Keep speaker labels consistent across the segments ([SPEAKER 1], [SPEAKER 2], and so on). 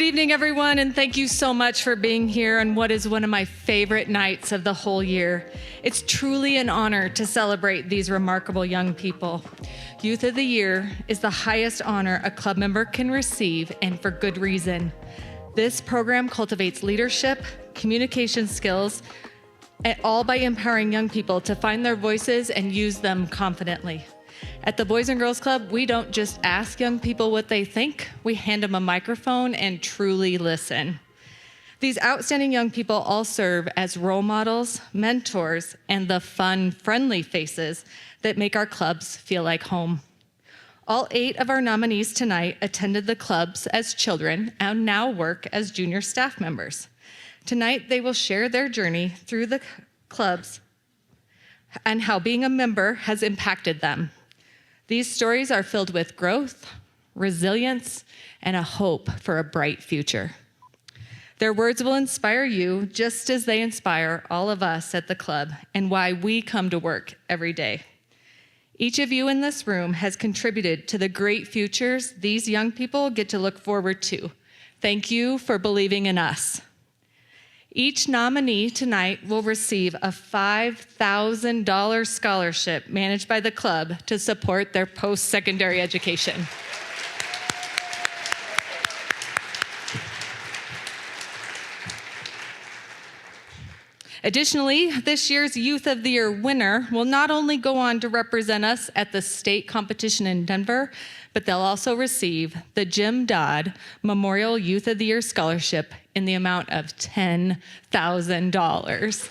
[SPEAKER 1] evening, everyone, and thank you so much for being here on what is one of my favorite nights of the whole year. It's truly an honor to celebrate these remarkable young people. Youth of the Year is the highest honor a club member can receive, and for good reason. This program cultivates leadership, communication skills, and all by empowering young people to find their voices and use them confidently. At the Boys and Girls Club, we don't just ask young people what they think, we hand them a microphone and truly listen. These outstanding young people all serve as role models, mentors, and the fun, friendly faces that make our clubs feel like home. All 8 of our nominees tonight attended the clubs as children and now work as junior staff members. Tonight, they will share their journey through the clubs and how being a member has impacted them. These stories are filled with growth, resilience, and a hope for a bright future. Their words will inspire you just as they inspire all of us at the club and why we come to work every day. Each of you in this room has contributed to the great futures these young people get to look forward to. Thank you for believing in us. Each nominee tonight will receive a $5,000 scholarship managed by the club to support their post-secondary education. Additionally, this year's Youth of the Year winner will not only go on to represent us at the state competition in Denver, but they'll also receive the Jim Dodd Memorial Youth of the Year Scholarship in the amount of $10,000.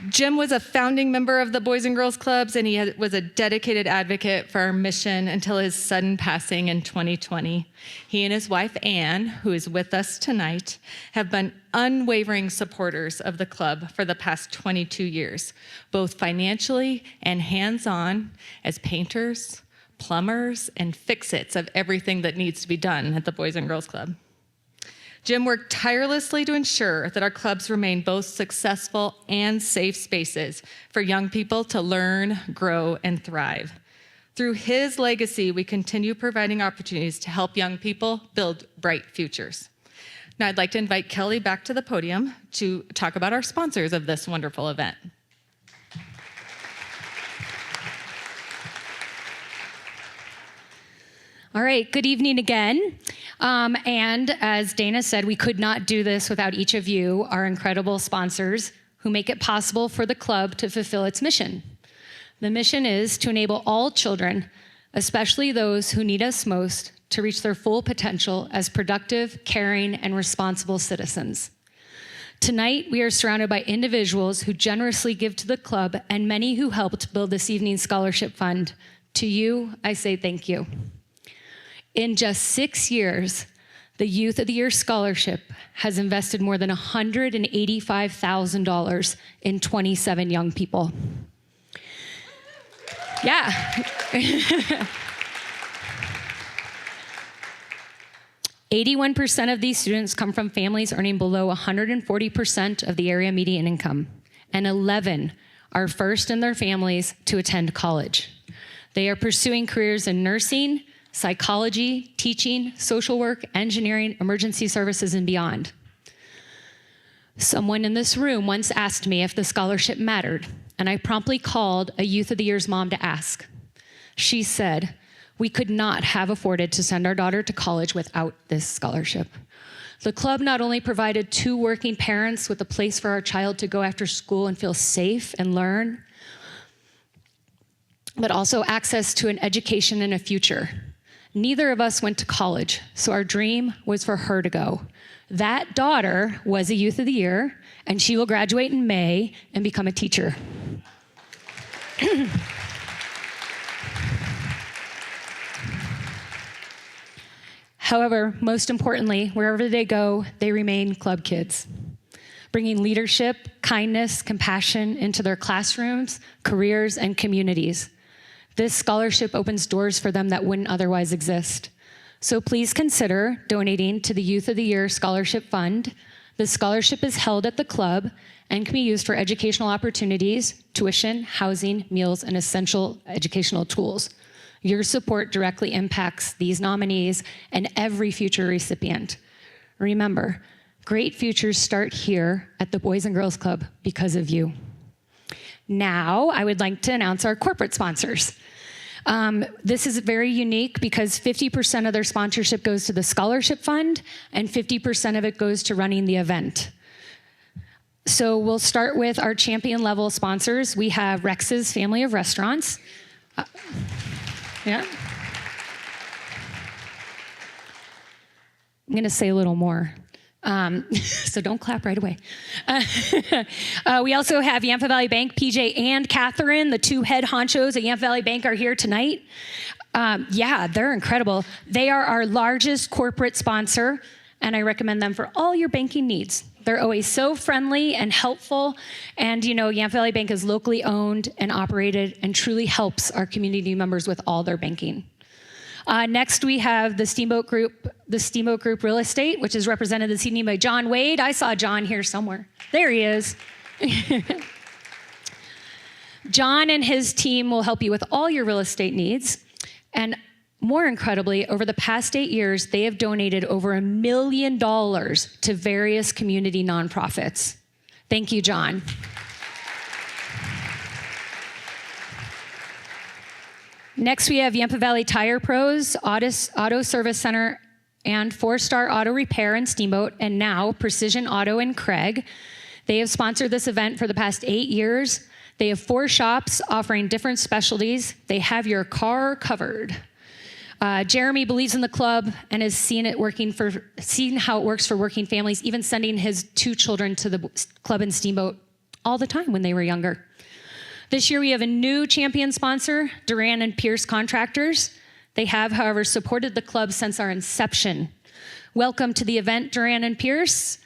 [SPEAKER 1] Jim was a founding member of the Boys and Girls Clubs, and he was a dedicated advocate for our mission until his sudden passing in 2020. He and his wife, Anne, who is with us tonight, have been unwavering supporters of the club for the past 22 years, both financially and hands-on as painters, plumbers, and fix-its of everything that needs to be done at the Boys and Girls Club. Jim worked tirelessly to ensure that our clubs remain both successful and safe spaces for young people to learn, grow, and thrive. Through his legacy, we continue providing opportunities to help young people build bright futures. Now I'd like to invite Kelly back to the podium to talk about our sponsors of this wonderful event.
[SPEAKER 2] All right, good evening again. And as Dana said, we could not do this without each of you, our incredible sponsors, who make it possible for the club to fulfill its mission. The mission is to enable all children, especially those who need us most, to reach their full potential as productive, caring, and responsible citizens. Tonight, we are surrounded by individuals who generously give to the club and many who helped build this evening's scholarship fund. To you, I say thank you. In just 6 years, the Youth of the Year Scholarship has invested more than $185,000 in 27 young people. Yeah. 81% of these students come from families earning below 140% of the area median income, and 11 are first in their families to attend college. They are pursuing careers in nursing, psychology, teaching, social work, engineering, emergency services, and beyond. Someone in this room once asked me if the scholarship mattered, and I promptly called a Youth of the Year's mom to ask. She said, "We could not have afforded to send our daughter to college without this scholarship." The club not only provided 2 working parents with a place for our child to go after school and feel safe and learn, but also access to an education and a future. Neither of us went to college, so our dream was for her to go. That daughter was a Youth of the Year, and she will graduate in May and become a teacher. However, most importantly, wherever they go, they remain club kids, bringing leadership, kindness, compassion into their classrooms, careers, and communities. This scholarship opens doors for them that wouldn't otherwise exist. So please consider donating to the Youth of the Year Scholarship Fund. The scholarship is held at the club and can be used for educational opportunities, tuition, housing, meals, and essential educational tools. Your support directly impacts these nominees and every future recipient. Remember, great futures start here at the Boys and Girls Club because of you. Now, I would like to announce our corporate sponsors. This is very unique because 50% of their sponsorship goes to the scholarship fund and 50% of it goes to running the event. So we'll start with our champion level sponsors. We have Rex's Family of Restaurants. Yeah. I'm gonna say a little more. So don't clap right away. We also have Yampa Valley Bank. PJ and Catherine, the two head honchos at Yampa Valley Bank, are here tonight. Yeah, they're incredible. They are our largest corporate sponsor, and I recommend them for all your banking needs. They're always so friendly and helpful, and you know, Yampa Valley Bank is locally owned and operated and truly helps our community members with all their banking. Next, we have the Steamboat Group Real Estate, which is represented this evening by John Wade. I saw John here somewhere. There he is. John and his team will help you with all your real estate needs. And more incredibly, over the past 8 years, they have donated over $1 million to various community nonprofits. Thank you, John. Next, we have Yampa Valley Tire Pros, Auto Service Center, and 4-Star Auto Repair and Steamboat, and now Precision Auto and Craig. They have sponsored this event for the past 8 years. They have 4 shops offering different specialties. They have your car covered. Jeremy believes in the club and has seen how it works for working families, even sending his 2 children to the club and Steamboat all the time when they were younger. This year we have a new champion sponsor, Duran and Pierce Contractors. They have, however, supported the club since our inception. Welcome to the event, Duran and Pierce.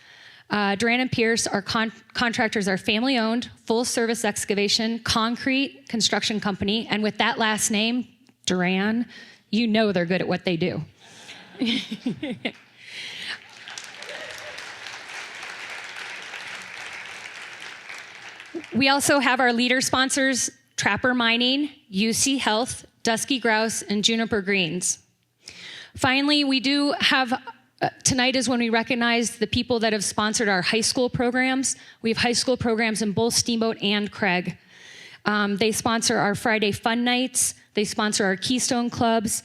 [SPEAKER 2] Duran and Pierce, our contractors, are family-owned, full-service excavation, concrete construction company, and with that last name, Duran, you know they're good at what they do. We also have our leader sponsors, Trapper Mining, UC Health, Dusky Grouse, and Juniper Greens. Finally, we do have, tonight is when we recognize the people that have sponsored our high school programs. We have high school programs in both Steamboat and Craig. They sponsor our Friday Fun Nights, they sponsor our Keystone Clubs,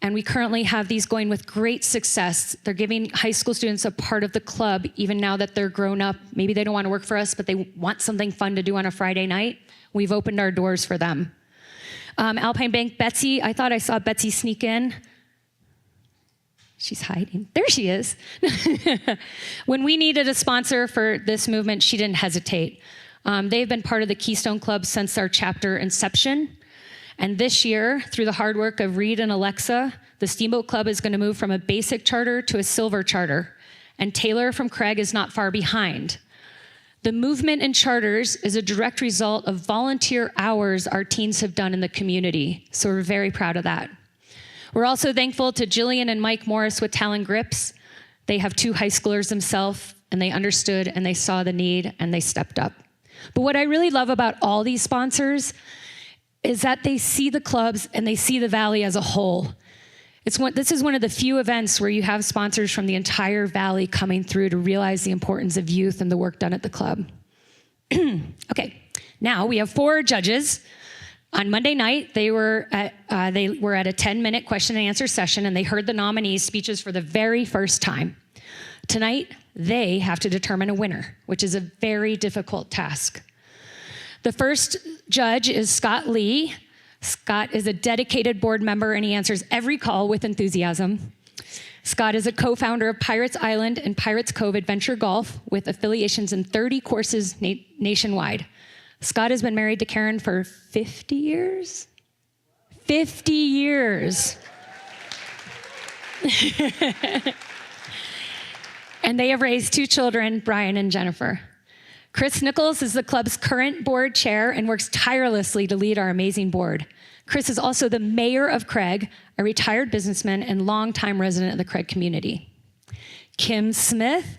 [SPEAKER 2] and we currently have these going with great success. They're giving high school students a part of the club, even now that they're grown up. Maybe they don't want to work for us, but they want something fun to do on a Friday night. We've opened our doors for them. Alpine Bank, Betsy, I thought I saw Betsy sneak in. She's hiding. There she is. When we needed a sponsor for this movement, she didn't hesitate. They've been part of the Keystone Club since our chapter inception. And this year, through the hard work of Reed and Alexa, the Steamboat Club is going to move from a basic charter to a silver charter. And Taylor from Craig is not far behind. The movement in charters is a direct result of volunteer hours our teens have done in the community. So we're very proud of that. We're also thankful to Jillian and Mike Morris with Talon Grips. They have 2 high schoolers themselves, and they understood and they saw the need and they stepped up. But what I really love about all these sponsors is that they see the clubs and they see the valley as a whole. This is one of the few events where you have sponsors from the entire valley coming through to realize the importance of youth and the work done at the club. Okay, now we have 4 judges. On Monday night, they were at a 10-minute question and answer session, and they heard the nominees' speeches for the very first time. Tonight, they have to determine a winner, which is a very difficult task. The first judge is Scott Lee. Scott is a dedicated board member, and he answers every call with enthusiasm. Scott is a co-founder of Pirates Island and Pirates Cove Adventure Golf with affiliations in 30 courses nationwide. Scott has been married to Karen for 50 years? 50 years. And they have raised 2 children, Brian and Jennifer. Chris Nichols is the club's current board chair and works tirelessly to lead our amazing board. Chris is also the mayor of Craig, a retired businessman and longtime resident of the Craig community. Kim Smith.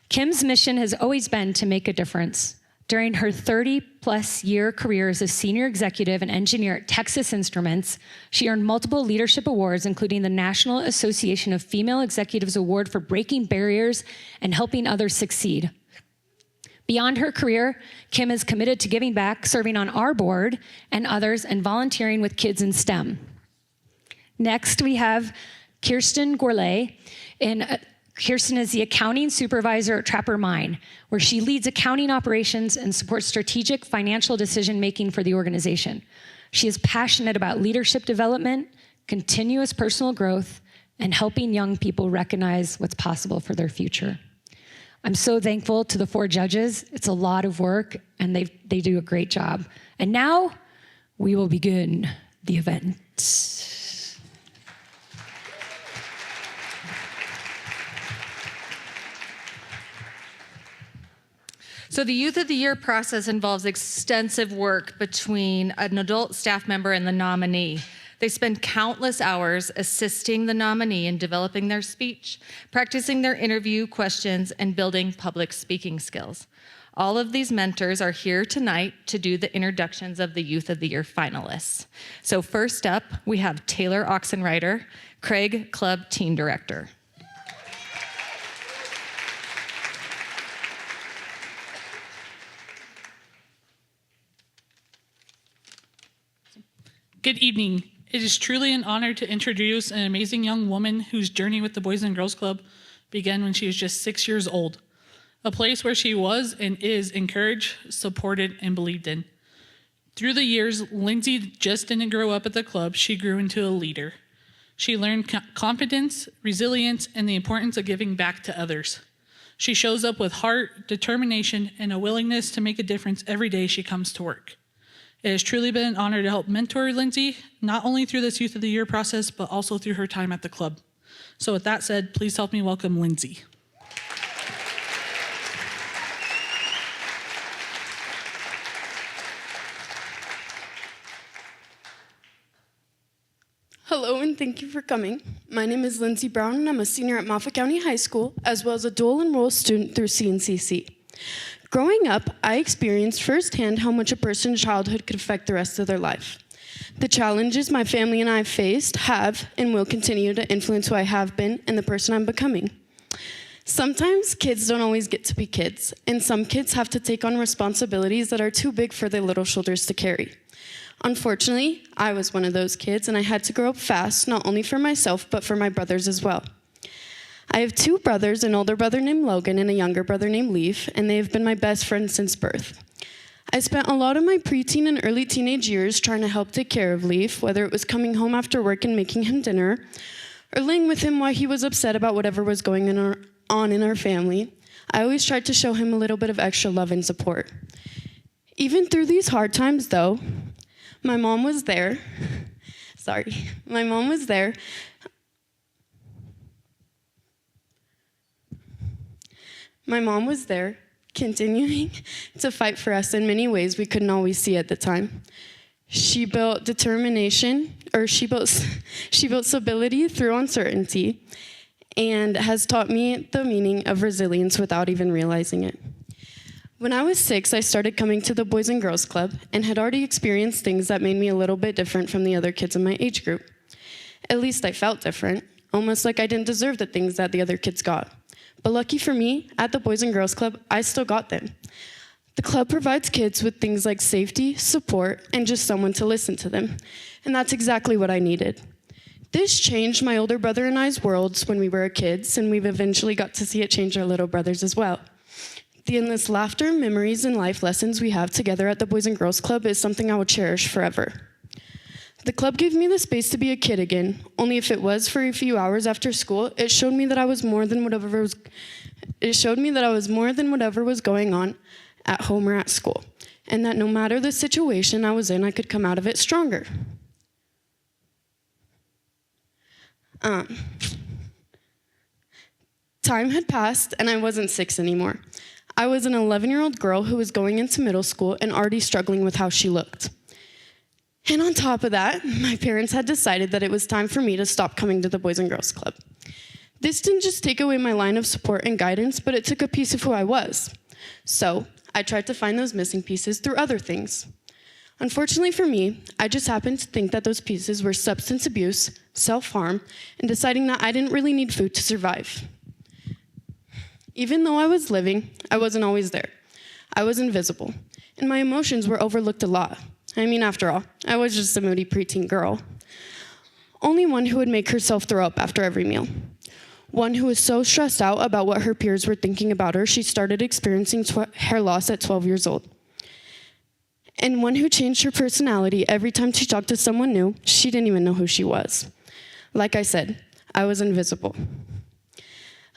[SPEAKER 2] Kim's mission has always been to make a difference. During her 30-plus year career as a senior executive and engineer at Texas Instruments, she earned multiple leadership awards, including the National Association of Female Executives Award for breaking barriers and helping others succeed. Beyond her career, Kim is committed to giving back, serving on our board and others, and volunteering with kids in STEM. Next, we have Kirsten Gourlay. Kirsten is the accounting supervisor at Trapper Mine, where she leads accounting operations and supports strategic financial decision-making for the organization. She is passionate about leadership development, continuous personal growth, and helping young people recognize what's possible for their future. I'm so thankful to the 4 judges. It's a lot of work, and they do a great job. And now, we will begin the event.
[SPEAKER 1] So the Youth of the Year process involves extensive work between an adult staff member and the nominee. They spend countless hours assisting the nominee in developing their speech, practicing their interview questions, and building public speaking skills. All of these mentors are here tonight to do the introductions of the Youth of the Year finalists. So first up, we have Taylor Oxenreiter, Craig Club Teen Director.
[SPEAKER 3] Good evening. It is truly an honor to introduce an amazing young woman whose journey with the Boys and Girls Club began when she was just 6 years old, a place where she was and is encouraged, supported, and believed in. Through the years, Lindsay just didn't grow up at the club, she grew into a leader. She learned confidence, resilience, and the importance of giving back to others. She shows up with heart, determination, and a willingness to make a difference every day she comes to work. It has truly been an honor to help mentor Lindsay, not only through this Youth of the Year process, but also through her time at the club. So with that said, please help me welcome Lindsay.
[SPEAKER 4] Hello, and thank you for coming. My name is Lindsay Brown, and I'm a senior at Moffat County High School, as well as a dual enrolled student through CNCC. Growing up, I experienced firsthand how much a person's childhood could affect the rest of their life. The challenges my family and I have faced have and will continue to influence who I have been and the person I'm becoming. Sometimes kids don't always get to be kids, and some kids have to take on responsibilities that are too big for their little shoulders to carry. Unfortunately, I was one of those kids, and I had to grow up fast, not only for myself, but for my brothers as well. I have 2 brothers, an older brother named Logan and a younger brother named Leaf, and they have been my best friends since birth. I spent a lot of my preteen and early teenage years trying to help take care of Leaf, whether it was coming home after work and making him dinner, or laying with him while he was upset about whatever was going on in our family. I always tried to show him a little bit of extra love and support. Even through these hard times, though, my mom was there. My mom was there. My mom was there, continuing to fight for us in many ways we couldn't always see at the time. She built determination, or she built stability through uncertainty, and has taught me the meaning of resilience without even realizing it. When I was 6, I started coming to the Boys and Girls Club and had already experienced things that made me a little bit different from the other kids in my age group. At least I felt different, almost like I didn't deserve the things that the other kids got. But lucky for me, at the Boys and Girls Club, I still got them. The club provides kids with things like safety, support, and just someone to listen to them. And that's exactly what I needed. This changed my older brother and I's worlds when we were kids, and we've eventually got to see it change our little brothers as well. The endless laughter, memories, and life lessons we have together at the Boys and Girls Club is something I will cherish forever. The club gave me the space to be a kid again, only if it was for a few hours after school. It showed me that I was more than whatever was going on at home or at school, and that no matter the situation I was in, I could come out of it stronger. Time had passed, and I wasn't 6 anymore. I was an 11-year-old girl who was going into middle school and already struggling with how she looked. And on top of that, my parents had decided that it was time for me to stop coming to the Boys and Girls Club. This didn't just take away my line of support and guidance, but it took a piece of who I was. So I tried to find those missing pieces through other things. Unfortunately for me, I just happened to think that those pieces were substance abuse, self-harm, and deciding that I didn't really need food to survive. Even though I was living, I wasn't always there. I was invisible, and my emotions were overlooked a lot. I mean, after all, I was just a moody preteen girl. Only one who would make herself throw up after every meal. One who was so stressed out about what her peers were thinking about her, she started experiencing hair loss at 12 years old. And one who changed her personality every time she talked to someone new, she didn't even know who she was. Like I said, I was invisible.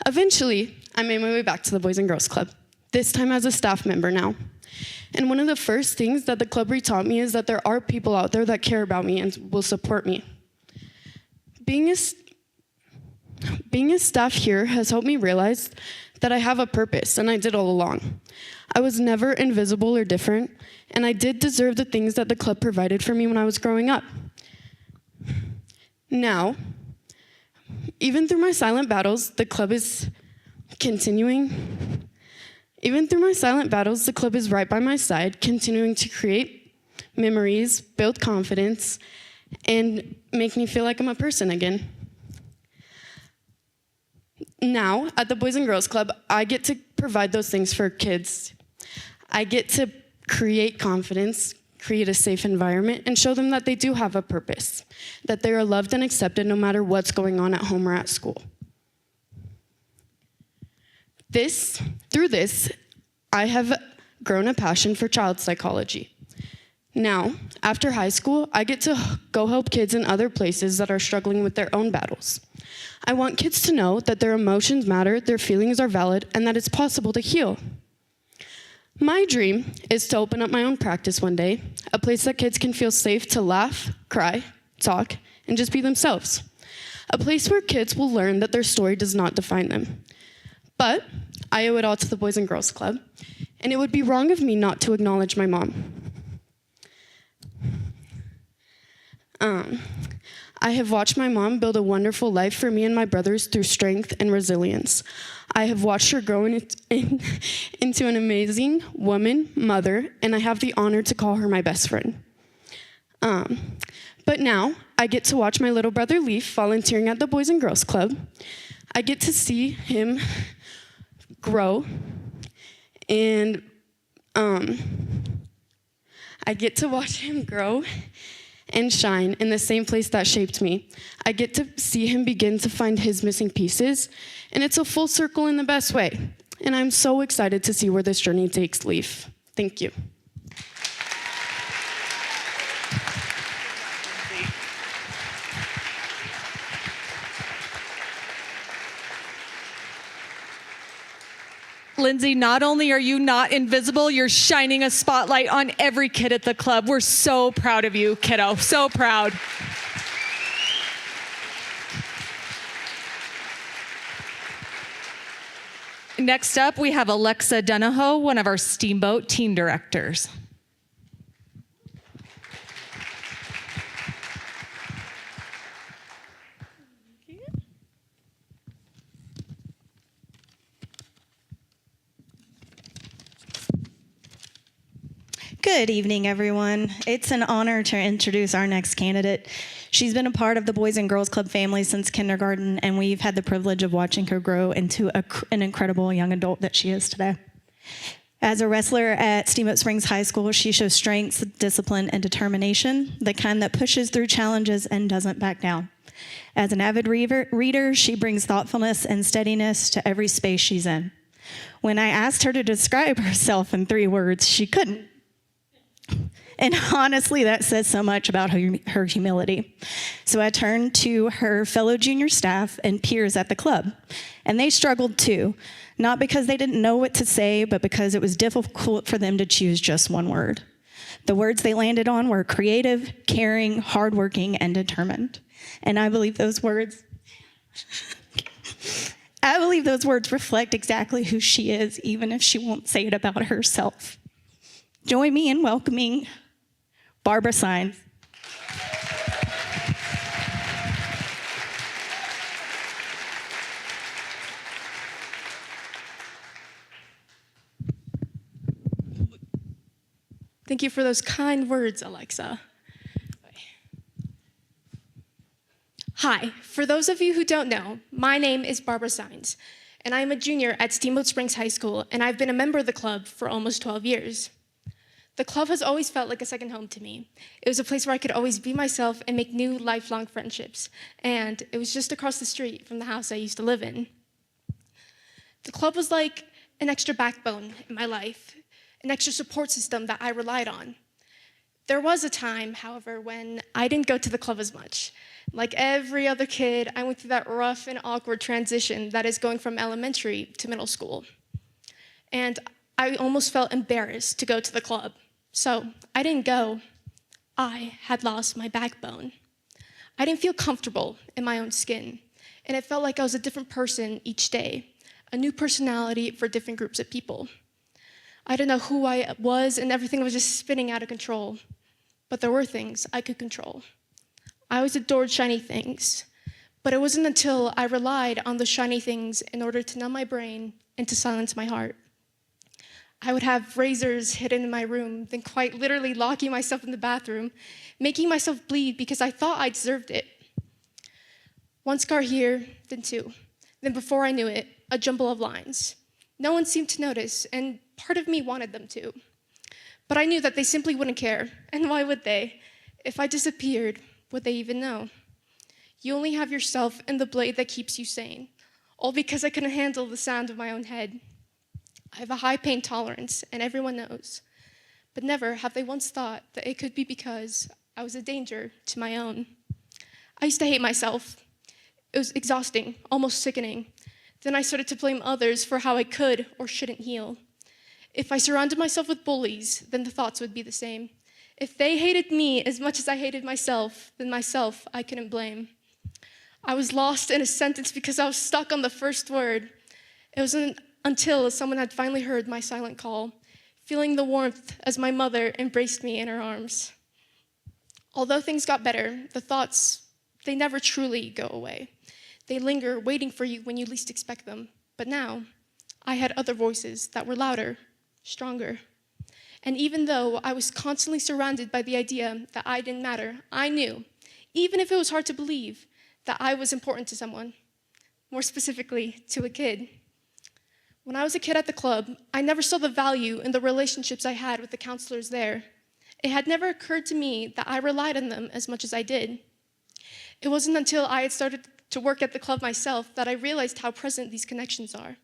[SPEAKER 4] Eventually, I made my way back to the Boys and Girls Club, this time as a staff member now. And one of the first things that the club retaught me is that there are people out there that care about me and will support me. Being a staff here has helped me realize that I have a purpose, and I did all along. I was never invisible or different, and I did deserve the things that the club provided for me when I was growing up. Now, even through my silent battles, the club is continuing. Even through my silent battles, the club is right by my side, continuing to create memories, build confidence, and make me feel like I'm a person again. Now, at the Boys and Girls Club, I get to provide those things for kids. I get to create confidence, create a safe environment, and show them that they do have a purpose, that they are loved and accepted no matter what's going on at home or at school. Through this, I have grown a passion for child psychology. Now, after high school, I get to go help kids in other places that are struggling with their own battles. I want kids to know that their emotions matter, their feelings are valid, and that it's possible to heal. My dream is to open up my own practice one day, a place that kids can feel safe to laugh, cry, talk, and just be themselves. A place where kids will learn that their story does not define them. But I owe it all to the Boys and Girls Club, and it would be wrong of me not to acknowledge my mom. I have watched my mom build a wonderful life for me and my brothers through strength and resilience. I have watched her grow into an amazing woman, mother, and I have the honor to call her my best friend. But now, I get to watch my little brother Leaf volunteering at the Boys and Girls Club. I get to see him grow, and I get to watch him grow and shine in the same place that shaped me. I get to see him begin to find his missing pieces, and it's a full circle in the best way. And I'm so excited to see where this journey takes Leaf. Thank you.
[SPEAKER 1] Lindsay, not only are you not invisible, you're shining a spotlight on every kid at the club. We're so proud of you, kiddo. So proud. Next up, we have Alexa Donahoe, one of our Steamboat team directors.
[SPEAKER 5] Good evening, everyone. It's an honor to introduce our next candidate. She's been a part of the Boys and Girls Club family since kindergarten, and we've had the privilege of watching her grow into an incredible young adult that she is today. As a wrestler at Steamboat Springs High School, she shows strength, discipline, and determination, the kind that pushes through challenges and doesn't back down. As an avid reader, she brings thoughtfulness and steadiness to every space she's in. When I asked her to describe herself in 3 words, she couldn't. And honestly, that says so much about her humility. So I turned to her fellow junior staff and peers at the club. And they struggled too, not because they didn't know what to say, but because it was difficult for them to choose just one word. The words they landed on were creative, caring, hardworking, and determined. And I believe those words reflect exactly who she is, even if she won't say it about herself. Join me in welcoming Barbara Sines.
[SPEAKER 6] Thank you for those kind words, Alexa. Hi, for those of you who don't know, my name is Barbara Sines, and I am a junior at Steamboat Springs High School, and I've been a member of the club for almost 12 years. The club has always felt like a second home to me. It was a place where I could always be myself and make new lifelong friendships, and it was just across the street from the house I used to live in. The club was like an extra backbone in my life, an extra support system that I relied on. There was a time, however, when I didn't go to the club as much. Like every other kid, I went through that rough and awkward transition that is going from elementary to middle school. And I almost felt embarrassed to go to the club. So I didn't go. I had lost my backbone. I didn't feel comfortable in my own skin. And it felt like I was a different person each day, a new personality for different groups of people. I didn't know who I was, and everything was just spinning out of control. But there were things I could control. I always adored shiny things, but it wasn't until I relied on the shiny things in order to numb my brain and to silence my heart. I would have razors hidden in my room, then quite literally locking myself in the bathroom, making myself bleed because I thought I deserved it. One scar here, then two. Then before I knew it, a jumble of lines. No one seemed to notice, and part of me wanted them to. But I knew that they simply wouldn't care, and why would they? If I disappeared, would they even know? You only have yourself and the blade that keeps you sane, all because I couldn't handle the sound of my own head. I have a high pain tolerance, and everyone knows. But never have they once thought that it could be because I was a danger to my own. I used to hate myself. It was exhausting, almost sickening. Then I started to blame others for how I could or shouldn't heal. If I surrounded myself with bullies, then the thoughts would be the same. If they hated me as much as I hated myself, then myself I couldn't blame. I was lost in a sentence because I was stuck on the first word. It wasn't until someone had finally heard my silent call, feeling the warmth as my mother embraced me in her arms. Although things got better, the thoughts, they never truly go away. They linger, waiting for you when you least expect them. But now, I had other voices that were louder, stronger. And even though I was constantly surrounded by the idea that I didn't matter, I knew, even if it was hard to believe, that I was important to someone, more specifically, to a kid. When I was a kid at the club, I never saw the value in the relationships I had with the counselors there. It had never occurred to me that I relied on them as much as I did. It wasn't until I had started to work at the club myself that I realized how present these connections are.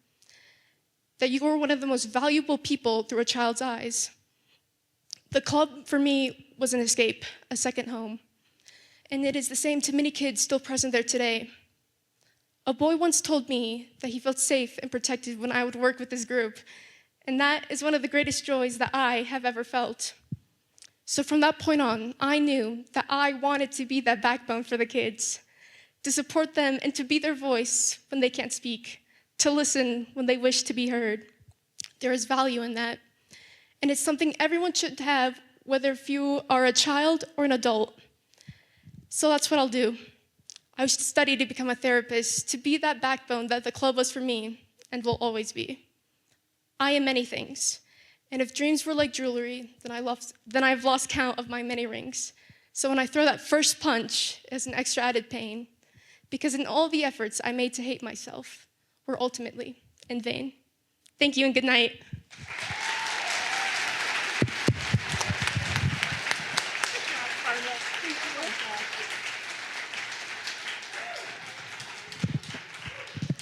[SPEAKER 6] That you were one of the most valuable people through a child's eyes. The club, for me, was an escape, a second home. And it is the same to many kids still present there today. A boy once told me that he felt safe and protected when I would work with this group. And that is one of the greatest joys that I have ever felt. So from that point on, I knew that I wanted to be that backbone for the kids, to support them and to be their voice when they can't speak, to listen when they wish to be heard. There is value in that. And it's something everyone should have, whether if you are a child or an adult. So that's what I'll do. I wish to study to become a therapist, to be that backbone that the club was for me and will always be. I am many things. And if dreams were like jewelry, then I've lost count of my many rings. So when I throw that first punch, it's an extra added pain, because in all the efforts I made to hate myself were ultimately in vain. Thank you and good night.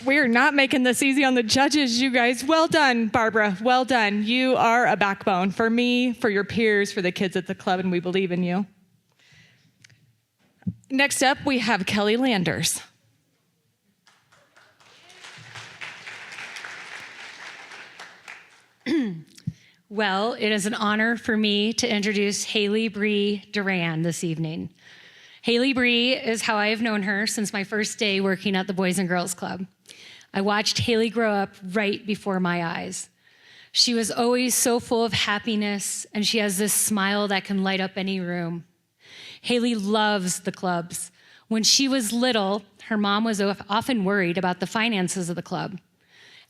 [SPEAKER 1] We're not making this easy on the judges, you guys. Well done, Barbara. Well done. You are a backbone for me, for your peers, for the kids at the club, and we believe in you. Next up, we have Kelly Landers.
[SPEAKER 2] Well, it is an honor for me to introduce Haley Bree Duran this evening. Haley Bree is how I have known her since my first day working at the Boys and Girls Club. I watched Haley grow up right before my eyes. She was always so full of happiness, and she has this smile that can light up any room. Haley loves the clubs. When she was little, her mom was often worried about the finances of the club.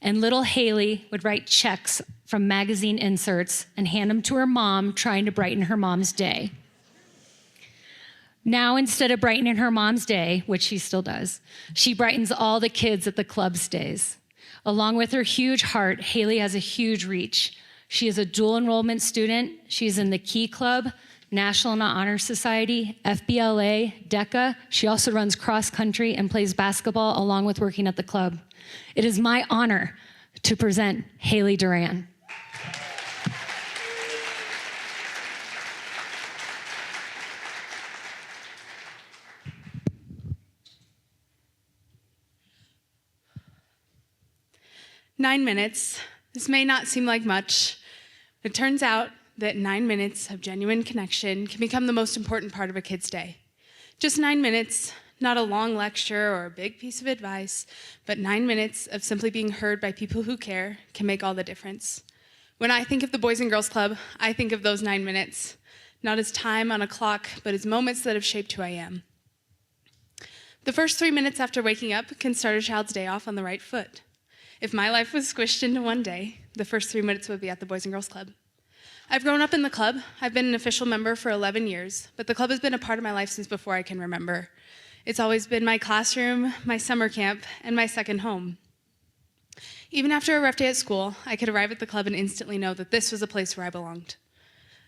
[SPEAKER 2] And little Haley would write checks from magazine inserts and hand them to her mom, trying to brighten her mom's day. Now, instead of brightening her mom's day, which she still does, she brightens all the kids at the club's days. Along with her huge heart, Haley has a huge reach. She is a dual enrollment student. She's in the Key Club, National Honor Society, FBLA, DECA. She also runs cross country and plays basketball along with working at the club. It is my honor to present Haley Duran.
[SPEAKER 4] Nine minutes. This may not seem like much. It turns out that 9 minutes of genuine connection can become the most important part of a kid's day. Just 9 minutes, not a long lecture or a big piece of advice, but 9 minutes of simply being heard by people who care can make all the difference. When I think of the Boys and Girls Club, I think of those 9 minutes, not as time on a clock, but as moments that have shaped who I am. The first 3 minutes after waking up can start a child's day off on the right foot. If my life was squished into one day, the first 3 minutes would be at the Boys and Girls Club. I've grown up in the club. I've been an official member for 11 years, but the club has been a part of my life since before I can remember. It's always been my classroom, my summer camp, and my second home. Even after a rough day at school, I could arrive at the club and instantly know that this was a place where I belonged.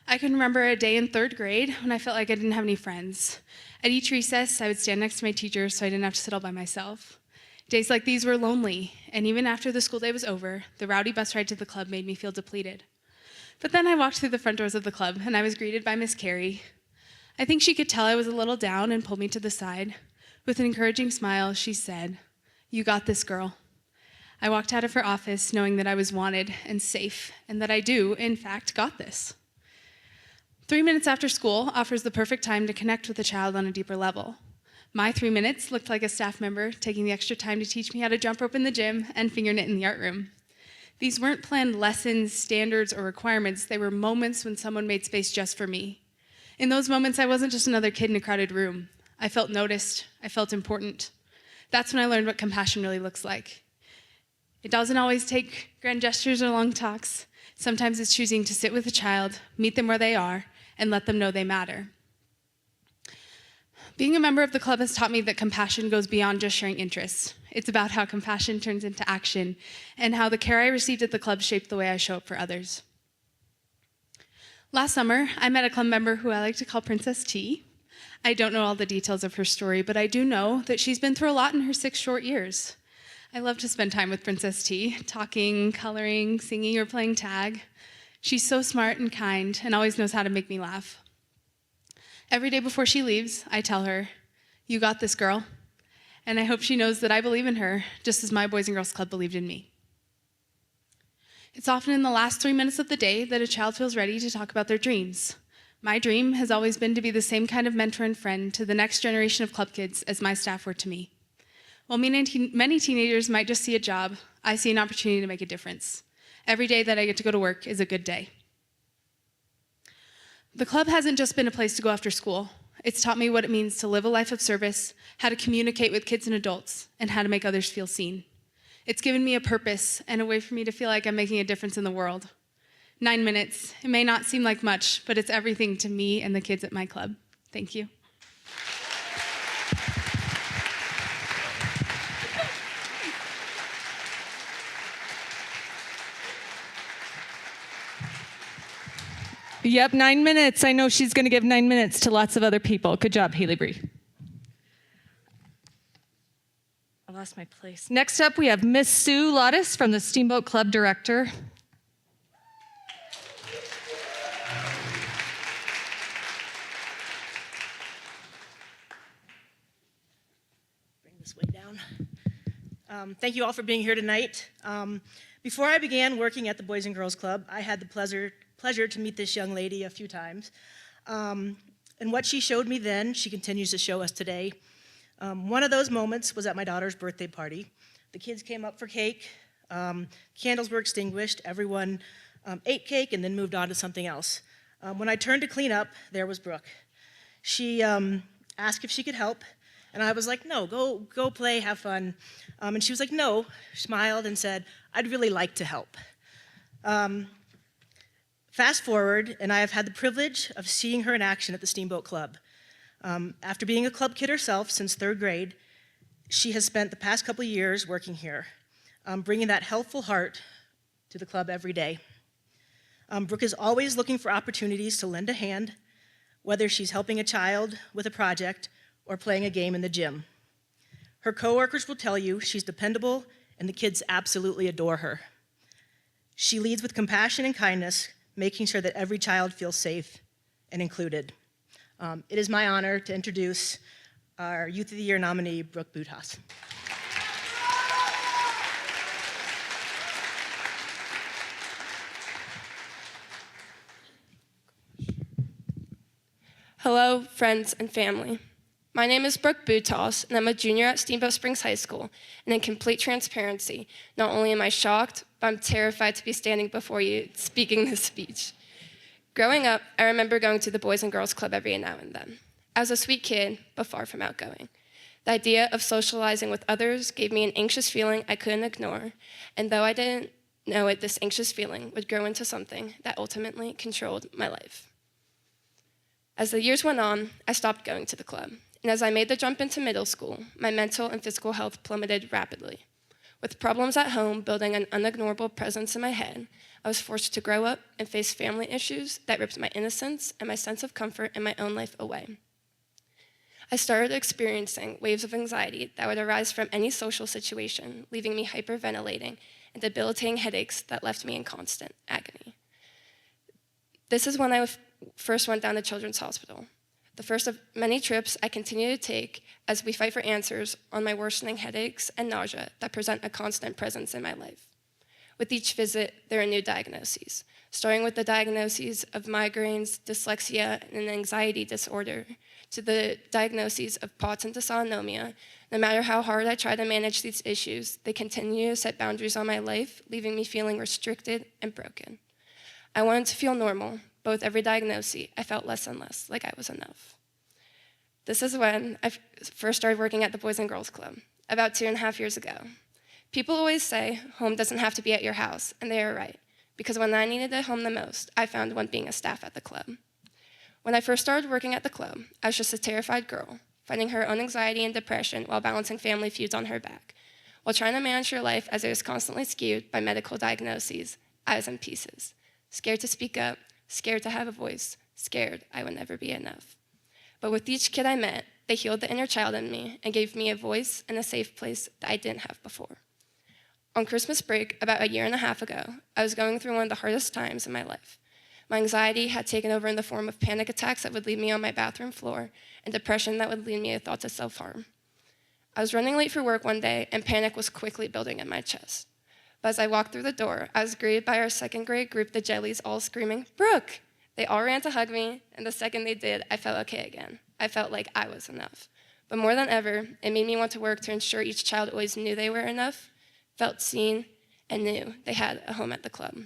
[SPEAKER 4] I can remember a day in 3rd grade when I felt like I didn't have any friends. At each recess, I would stand next to my teacher so I didn't have to sit all by myself. Days like these were lonely, and even after the school day was over, the rowdy bus ride to the club made me feel depleted. But then I walked through the front doors of the club, and I was greeted by Miss Carey. I think she could tell I was a little down and pulled me to the side. With an encouraging smile, she said, "You got this, girl." I walked out of her office knowing that I was wanted and safe, and that I do, in fact, got this. 3 minutes after school offers the perfect time to connect with a child on a deeper level. My 3 minutes looked like a staff member taking the extra time to teach me how to jump rope in the gym and finger knit in the art room. These weren't planned lessons, standards, or requirements. They were moments when someone made space just for me. In those moments, I wasn't just another kid in a crowded room. I felt noticed. I felt important. That's when I learned what compassion really looks like. It doesn't always take grand gestures or long talks. Sometimes it's choosing to sit with a child, meet them where they are, and let them know they matter. Being a member of the club has taught me that compassion goes beyond just sharing interests. It's about how compassion turns into action and how the care I received at the club shaped the way I show up for others. Last summer, I met a club member who I like to call Princess T. I don't know all the details of her story, but I do know that she's been through a lot in her 6 short years. I love to spend time with Princess T, talking, coloring, singing, or playing tag. She's so smart and kind and always knows how to make me laugh. Every day before she leaves, I tell her, "You got this, girl." And I hope she knows that I believe in her, just as my Boys and Girls Club believed in me. It's often in the last 3 minutes of the day that a child feels ready to talk about their dreams. My dream has always been to be the same kind of mentor and friend to the next generation of club kids as my staff were to me. While many teenagers might just see a job, I see an opportunity to make a difference. Every day that I get to go to work is a good day. The club hasn't just been a place to go after school. It's taught me what it means to live a life of service, how to communicate with kids and adults, and how to make others feel seen. It's given me a purpose and a way for me to feel like I'm making a difference in the world. 9 minutes, it may not seem like much, but it's everything to me and the kids at my club. Thank you.
[SPEAKER 1] Yep, 9 minutes. I know she's going to give 9 minutes to lots of other people. Good job, Haley Bree. I lost my place. Next up, we have Miss Sue Lottis from the Steamboat Club Director.
[SPEAKER 7] Bring this way down. Thank you all for being here tonight. Before I began working at the Boys and Girls Club, I had the pleasure to meet this young lady a few times. And what she showed me then, she continues to show us today. One of those moments was at my daughter's birthday party. The kids came up for cake, candles were extinguished, everyone ate cake and then moved on to something else. When I turned to clean up, there was Brooke. She asked if she could help, And I was like, no, go play, have fun. And she was like, no, smiled and said, I'd really like to help. Fast forward, and I have had the privilege of seeing her in action at the Steamboat Club. After being a club kid herself since 3rd grade, she has spent the past couple of years working here, bringing that helpful heart to the club every day. Brooke is always looking for opportunities to lend a hand, whether she's helping a child with a project or playing a game in the gym. Her coworkers will tell you she's dependable, and the kids absolutely adore her. She leads with compassion and kindness, making sure that every child feels safe and included. It is my honor to introduce our Youth of the Year nominee, Brooke Buthaus.
[SPEAKER 8] Hello, friends and family. My name is Brooke Buthaus, and I'm a junior at Steamboat Springs High School. And in complete transparency, not only am I shocked, but I'm terrified to be standing before you speaking this speech. Growing up, I remember going to the Boys and Girls Club every now and then. I was a sweet kid, but far from outgoing. The idea of socializing with others gave me an anxious feeling I couldn't ignore, and though I didn't know it, this anxious feeling would grow into something that ultimately controlled my life. As the years went on, I stopped going to the club, and as I made the jump into middle school, my mental and physical health plummeted rapidly. With problems at home building an unignorable presence in my head, I was forced to grow up and face family issues that ripped my innocence and my sense of comfort in my own life away. I started experiencing waves of anxiety that would arise from any social situation, leaving me hyperventilating and debilitating headaches that left me in constant agony. This is when I first went down to Children's Hospital, the first of many trips I continue to take as we fight for answers on my worsening headaches and nausea that present a constant presence in my life. With each visit, there are new diagnoses, starting with the diagnoses of migraines, dyslexia, and an anxiety disorder, to the diagnoses of POTS and dysautonomia. No matter how hard I try to manage these issues, they continue to set boundaries on my life, leaving me feeling restricted and broken. I wanted to feel normal, but with every diagnosis, I felt less and less like I was enough. This is when I first started working at the Boys and Girls Club, about 2.5 years ago. People always say, home doesn't have to be at your house, and they are right, because when I needed a home the most, I found one being a staff at the club. When I first started working at the club, I was just a terrified girl, fighting her own anxiety and depression while balancing family feuds on her back. While trying to manage her life as it was constantly skewed by medical diagnoses, I was in pieces, scared to speak up, scared to have a voice, scared I would never be enough. But with each kid I met, they healed the inner child in me and gave me a voice and a safe place that I didn't have before. On Christmas break, about 1.5 years ago, I was going through one of the hardest times in my life. My anxiety had taken over in the form of panic attacks that would leave me on my bathroom floor and depression that would lead me to thoughts of self-harm. I was running late for work one day, and panic was quickly building in my chest. But as I walked through the door, I was greeted by our 2nd grade group, the Jellies, all screaming, "Brooke!" They all ran to hug me, and the second they did, I felt okay again. I felt like I was enough. But more than ever, it made me want to work to ensure each child always knew they were enough, felt seen, and knew they had a home at the club.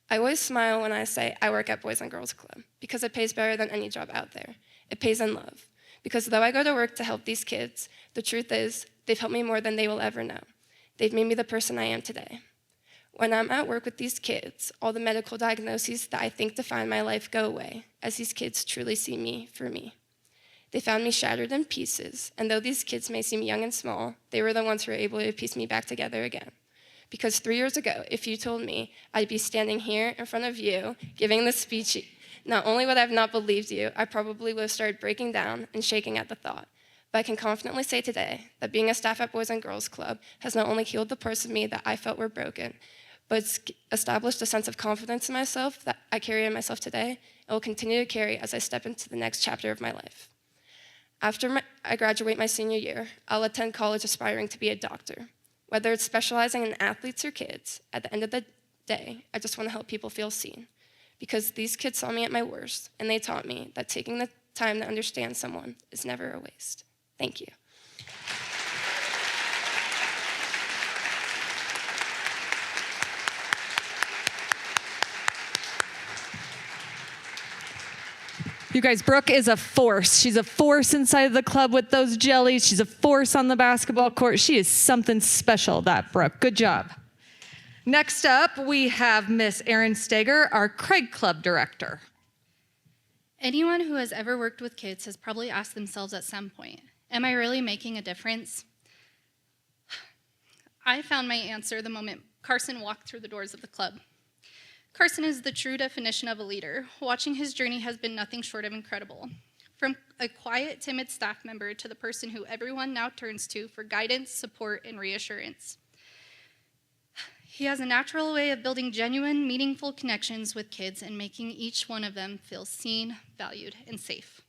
[SPEAKER 8] I always smile when I say I work at Boys and Girls Club, because it pays better than any job out there. It pays in love. Because though I go to work to help these kids, the truth is, they've helped me more than they will ever know. They've made me the person I am today. When I'm at work with these kids, all the medical diagnoses that I think define my life go away, as these kids truly see me for me. They found me shattered in pieces, and though these kids may seem young and small, they were the ones who were able to piece me back together again. Because 3 years ago, if you told me I'd be standing here in front of you, giving this speech, not only would I have not believed you, I probably would have started breaking down and shaking at the thought. But I can confidently say today that being a staff at Boys and Girls Club has not only healed the parts of me that I felt were broken, but it's established a sense of confidence in myself that I carry in myself today and will continue to carry as I step into the next chapter of my life. After I graduate my senior year, I'll attend college aspiring to be a doctor. Whether it's specializing in athletes or kids, at the end of the day, I just want to help people feel seen. Because these kids saw me at my worst, and they taught me that taking the time to understand someone is never a waste. Thank you.
[SPEAKER 1] You guys, Brooke is a force. She's a force inside of the club with those jellies. She's a force on the basketball court. She is something special, that Brooke. Good job. Next up, we have Miss Erin Steger, our Craig Club Director.
[SPEAKER 9] Anyone who has ever worked with kids has probably asked themselves at some point, am I really making a difference? I found my answer the moment Carson walked through the doors of the club. Carson is the true definition of a leader. Watching his journey has been nothing short of incredible. From a quiet, timid staff member to the person who everyone now turns to for guidance, support, and reassurance. He has a natural way of building genuine, meaningful connections with kids and making each one of them feel seen, valued, and safe.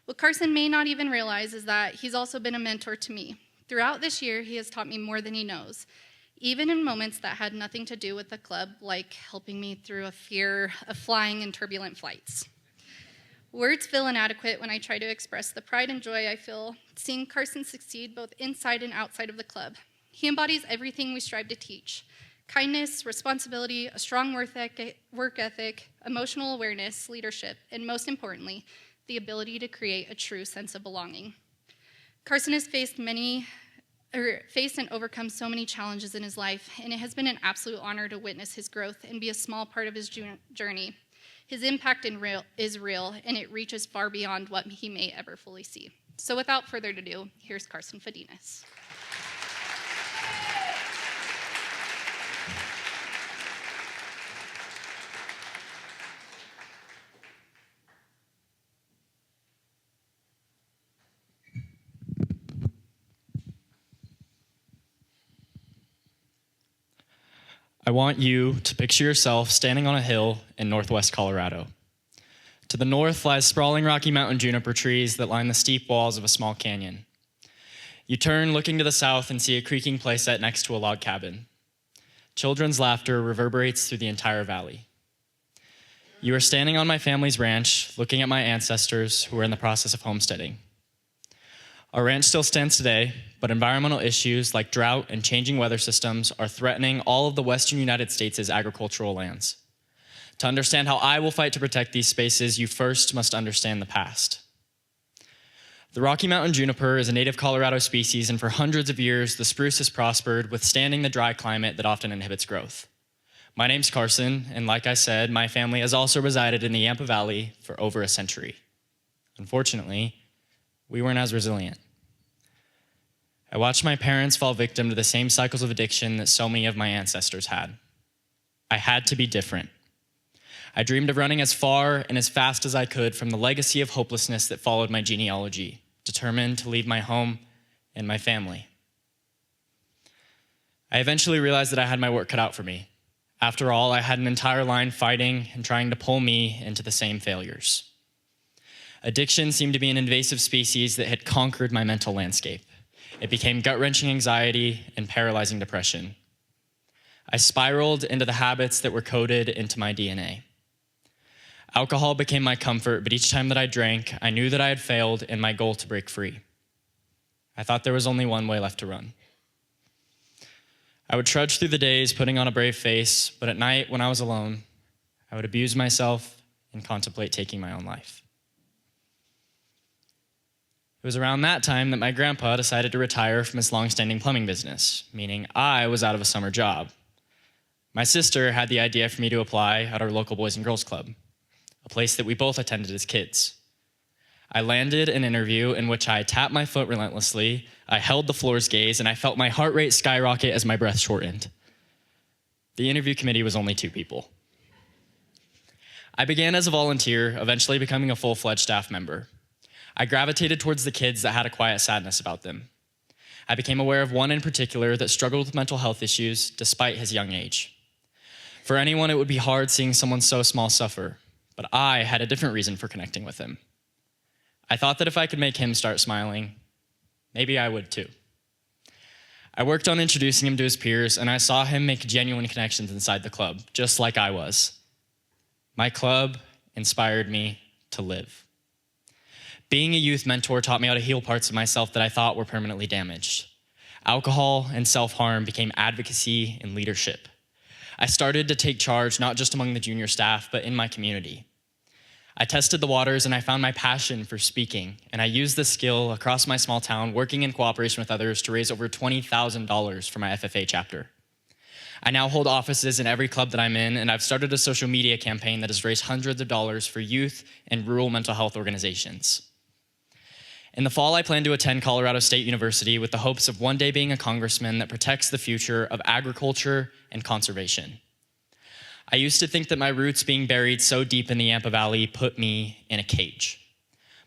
[SPEAKER 9] What Carson may not even realize is that he's also been a mentor to me. Throughout this year, he has taught me more than he knows, even in moments that had nothing to do with the club, like helping me through a fear of flying in turbulent flights. Words feel inadequate when I try to express the pride and joy I feel seeing Carson succeed both inside and outside of the club. He embodies everything we strive to teach: kindness, responsibility, a strong work ethic, emotional awareness, leadership, and most importantly, the ability to create a true sense of belonging. Carson has faced and overcome so many challenges in his life, and it has been an absolute honor to witness his growth and be a small part of his journey. His impact is real, and it reaches far beyond what he may ever fully see. So without further ado, here's Carson Fadenas.
[SPEAKER 10] I want you to picture yourself standing on a hill in northwest Colorado. To the north lies sprawling Rocky Mountain juniper trees that line the steep walls of a small canyon. You turn looking to the south and see a creaking playset next to a log cabin. Children's laughter reverberates through the entire valley. You are standing on my family's ranch, looking at my ancestors who are in the process of homesteading. Our ranch still stands today, but environmental issues like drought and changing weather systems are threatening all of the western United States' agricultural lands. To understand how I will fight to protect these spaces, you first must understand the past. The Rocky Mountain juniper is a native Colorado species, and for hundreds of years, the spruce has prospered, withstanding the dry climate that often inhibits growth. My name's Carson, and like I said, my family has also resided in the Yampa Valley for over a century. Unfortunately, we weren't as resilient. I watched my parents fall victim to the same cycles of addiction that so many of my ancestors had. I had to be different. I dreamed of running as far and as fast as I could from the legacy of hopelessness that followed my genealogy, determined to leave my home and my family. I eventually realized that I had my work cut out for me. After all, I had an entire line fighting and trying to pull me into the same failures. Addiction seemed to be an invasive species that had conquered my mental landscape. It became gut-wrenching anxiety and paralyzing depression. I spiraled into the habits that were coded into my DNA. Alcohol became my comfort, but each time that I drank, I knew that I had failed in my goal to break free. I thought there was only one way left to run. I would trudge through the days, putting on a brave face, but at night, when I was alone, I would abuse myself and contemplate taking my own life. It was around that time that my grandpa decided to retire from his long-standing plumbing business, meaning I was out of a summer job. My sister had the idea for me to apply at our local Boys and Girls Club, a place that we both attended as kids. I landed an interview in which I tapped my foot relentlessly, I held the floor's gaze, and I felt my heart rate skyrocket as my breath shortened. The interview committee was only 2 people. I began as a volunteer, eventually becoming a full-fledged staff member. I gravitated towards the kids that had a quiet sadness about them. I became aware of one in particular that struggled with mental health issues despite his young age. For anyone, it would be hard seeing someone so small suffer, but I had a different reason for connecting with him. I thought that if I could make him start smiling, maybe I would too. I worked on introducing him to his peers, and I saw him make genuine connections inside the club, just like I was. My club inspired me to live. Being a youth mentor taught me how to heal parts of myself that I thought were permanently damaged. Alcohol and self-harm became advocacy and leadership. I started to take charge not just among the junior staff, but in my community. I tested the waters and I found my passion for speaking, and I used this skill across my small town, working in cooperation with others to raise over $20,000 for my FFA chapter. I now hold offices in every club that I'm in, and I've started a social media campaign that has raised hundreds of dollars for youth and rural mental health organizations. In the fall, I plan to attend Colorado State University with the hopes of one day being a congressman that protects the future of agriculture and conservation. I used to think that my roots being buried so deep in the Yampa Valley put me in a cage.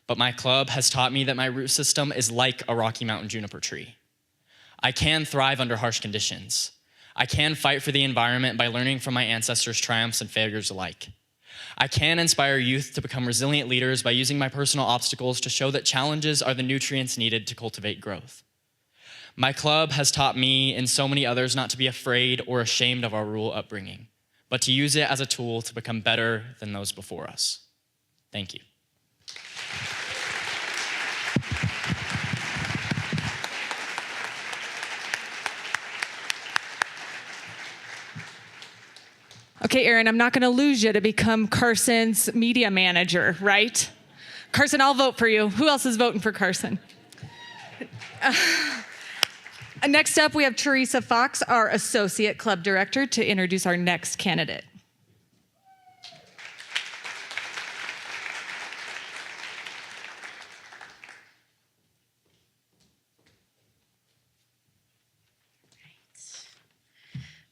[SPEAKER 10] But my club has taught me that my root system is like a Rocky Mountain juniper tree. I can thrive under harsh conditions. I can fight for the environment by learning from my ancestors' triumphs and failures alike. I can inspire youth to become resilient leaders by using my personal obstacles to show that challenges are the nutrients needed to cultivate growth. My club has taught me and so many others not to be afraid or ashamed of our rural upbringing, but to use it as a tool to become better than those before us. Thank you.
[SPEAKER 1] Okay, Aaron, I'm not going to lose you to become Carson's media manager, right? Carson, I'll vote for you. Who else is voting for Carson? Next up, we have Teresa Fox, our Associate Club Director, to introduce our next candidate.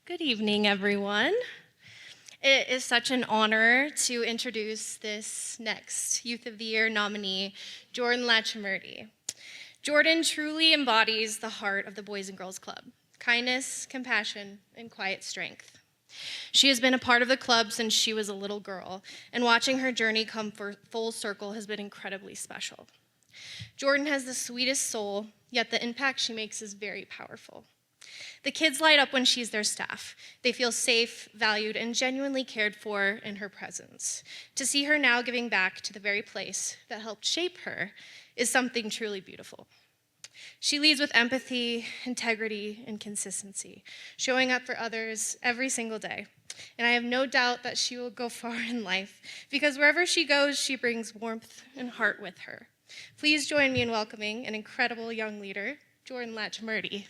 [SPEAKER 11] Good evening, everyone. It is such an honor to introduce this next Youth of the Year nominee, Jordan Latchamerty. Jordan truly embodies the heart of the Boys and Girls Club: kindness, compassion, and quiet strength. She has been a part of the club since she was a little girl, and watching her journey come full circle has been incredibly special. Jordan has the sweetest soul, yet the impact she makes is very powerful. The kids light up when she's their staff. They feel safe, valued, and genuinely cared for in her presence. To see her now giving back to the very place that helped shape her is something truly beautiful. She leads with empathy, integrity, and consistency, showing up for others every single day. And I have no doubt that she will go far in life, because wherever she goes, she brings warmth and heart with her. Please join me in welcoming an incredible young leader, Jordan Latchamerty.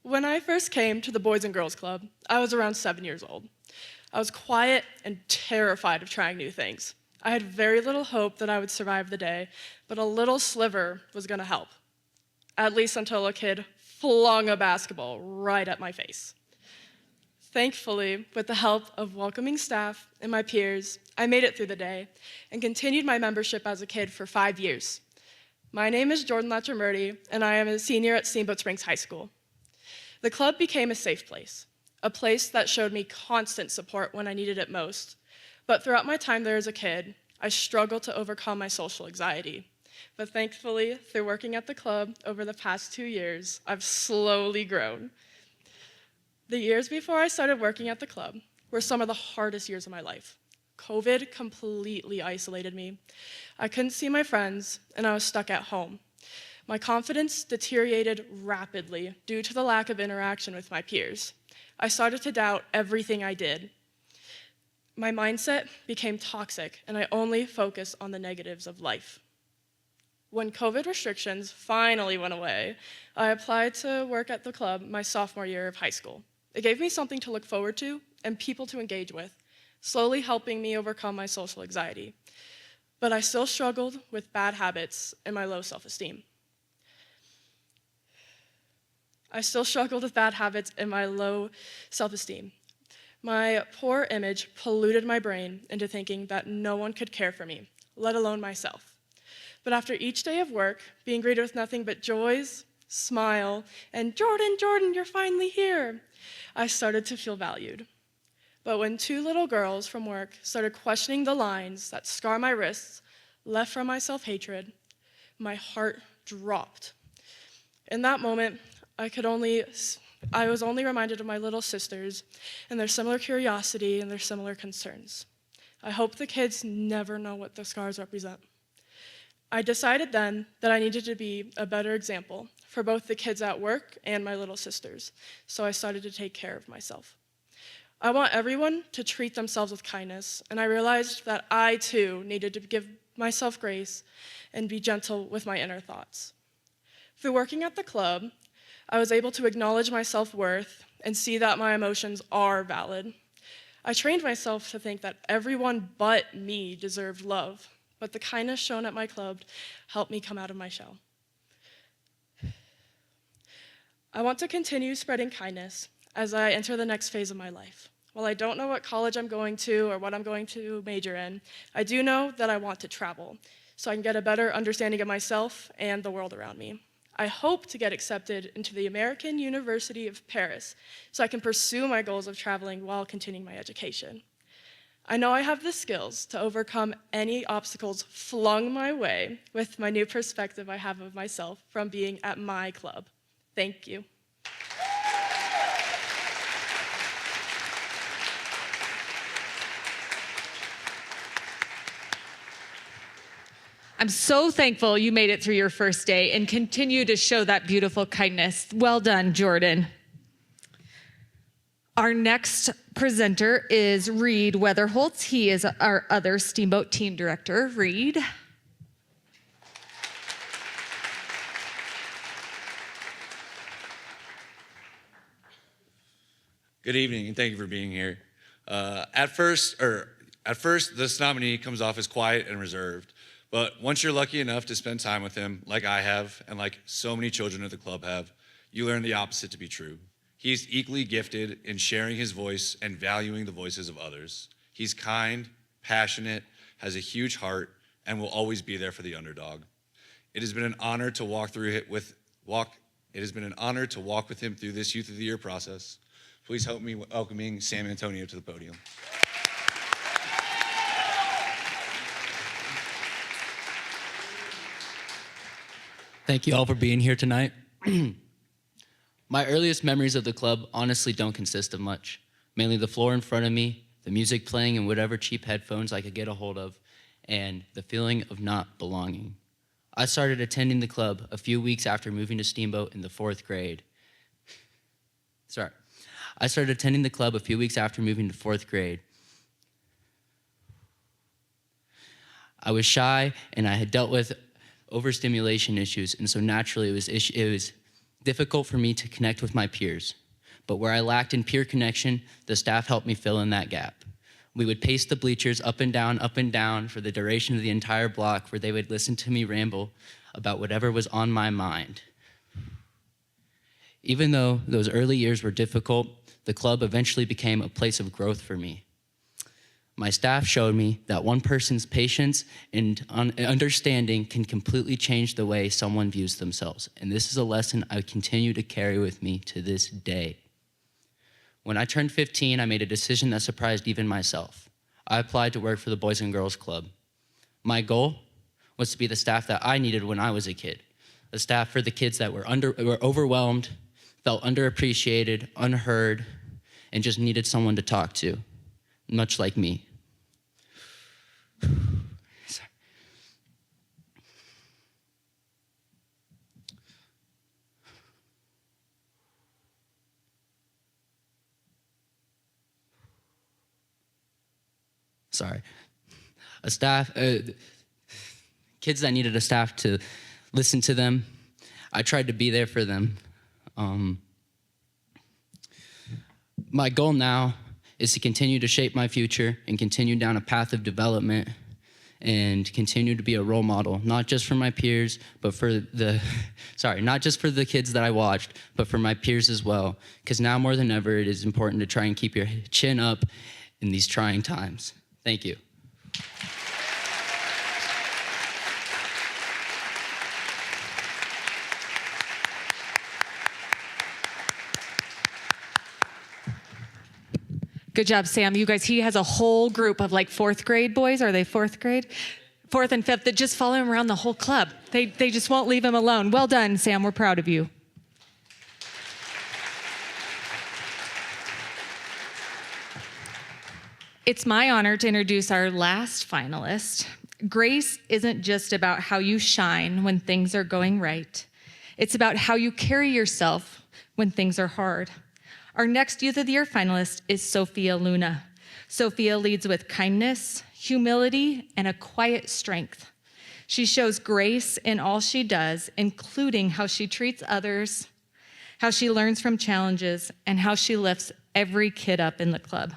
[SPEAKER 12] When I first came to the Boys and Girls Club, I was around 7 years old. I was quiet and terrified of trying new things. I had very little hope that I would survive the day, but a little sliver was going to help. At least until a kid flung a basketball right at my face. Thankfully, with the help of welcoming staff and my peers, I made it through the day and continued my membership as a kid for 5 years. My name is Jordan Latchamerty, and I am a senior at Steamboat Springs High School. The club became a safe place, a place that showed me constant support when I needed it most. But throughout my time there as a kid, I struggled to overcome my social anxiety. But thankfully, through working at the club over the past 2 years, I've slowly grown. The years before I started working at the club were some of the hardest years of my life. COVID completely isolated me. I couldn't see my friends, and I was stuck at home. My confidence deteriorated rapidly due to the lack of interaction with my peers. I started to doubt everything I did. My mindset became toxic, and I only focused on the negatives of life. When COVID restrictions finally went away, I applied to work at the club my sophomore year of high school. It gave me something to look forward to and people to engage with, slowly helping me overcome my social anxiety. But I still struggled with bad habits and my low self-esteem. My poor image polluted my brain into thinking that no one could care for me, let alone myself. But after each day of work, being greeted with nothing but joys, smile, and Jordan, Jordan, you're finally here, I started to feel valued. But when 2 little girls from work started questioning the lines that scar my wrists, left from my self-hatred, my heart dropped. In that moment, I was only reminded of my little sisters and their similar curiosity and their similar concerns. I hope the kids never know what the scars represent. I decided then that I needed to be a better example for both the kids at work and my little sisters, so I started to take care of myself. I want everyone to treat themselves with kindness, and I realized that I too needed to give myself grace and be gentle with my inner thoughts. Through working at the club, I was able to acknowledge my self-worth and see that my emotions are valid. I trained myself to think that everyone but me deserved love, but the kindness shown at my club helped me come out of my shell. I want to continue spreading kindness as I enter the next phase of my life. While I don't know what college I'm going to or what I'm going to major in, I do know that I want to travel so I can get a better understanding of myself and the world around me. I hope to get accepted into the American University of Paris so I can pursue my goals of traveling while continuing my education. I know I have the skills to overcome any obstacles flung my way with my new perspective I have of myself from being at my club. Thank you.
[SPEAKER 1] I'm so thankful you made it through your first day and continue to show that beautiful kindness. Well done, Jordan. Our next presenter is Reed Weatherholtz. He is our other Steamboat team director. Reed.
[SPEAKER 13] Good evening, and thank you for being here. At first, this nominee comes off as quiet and reserved. But once you're lucky enough to spend time with him, like I have, and like so many children at the club have, you learn the opposite to be true. He's equally gifted in sharing his voice and valuing the voices of others. He's kind, passionate, has a huge heart, and will always be there for the underdog. It has been an honor to walk with him through this Youth of the Year process. Please help me welcoming Sam Antonio to the podium.
[SPEAKER 14] Thank you all for being here tonight. My earliest memories of the club honestly don't consist of much. Mainly the floor in front of me, the music playing in whatever cheap headphones I could get a hold of, and the feeling of not belonging. I started attending the club a few weeks after moving to Steamboat in the 4th grade. I started attending the club a few weeks after moving to 4th grade. I was shy, and I had dealt with overstimulation issues, and so naturally it was difficult for me to connect with my peers. But where I lacked in peer connection, the staff helped me fill in that gap. We would pace the bleachers up and down for the duration of the entire block, where they would listen to me ramble about whatever was on my mind. Even though those early years were difficult, the club eventually became a place of growth for me. My staff showed me that one person's patience and understanding can completely change the way someone views themselves. And this is a lesson I continue to carry with me to this day. When I turned 15, I made a decision that surprised even myself. I applied to work for the Boys and Girls Club. My goal was to be the staff that I needed when I was a kid. A staff for the kids that were overwhelmed, felt underappreciated, unheard, and just needed someone to talk to, much like me. Kids that needed a staff to listen to them. I tried to be there for them. My goal now is to continue to shape my future and continue down a path of development and continue to be a role model, not just for my peers, but not just for the kids that I watched, but for my peers as well. Because now more than ever, it is important to try and keep your chin up in these trying times. Thank you.
[SPEAKER 1] Good job, Sam. You guys, he has a whole group of like 4th grade boys. Are they 4th grade? 4th and 5th that just follow him around the whole club. They just won't leave him alone. Well done, Sam. We're proud of you. It's my honor to introduce our last finalist. Grace isn't just about how you shine when things are going right. It's about how you carry yourself when things are hard. Our next Youth of the Year finalist is Sophia Luna. Sophia leads with kindness, humility, and a quiet strength. She shows grace in all she does, including how she treats others, how she learns from challenges, and how she lifts every kid up in the club.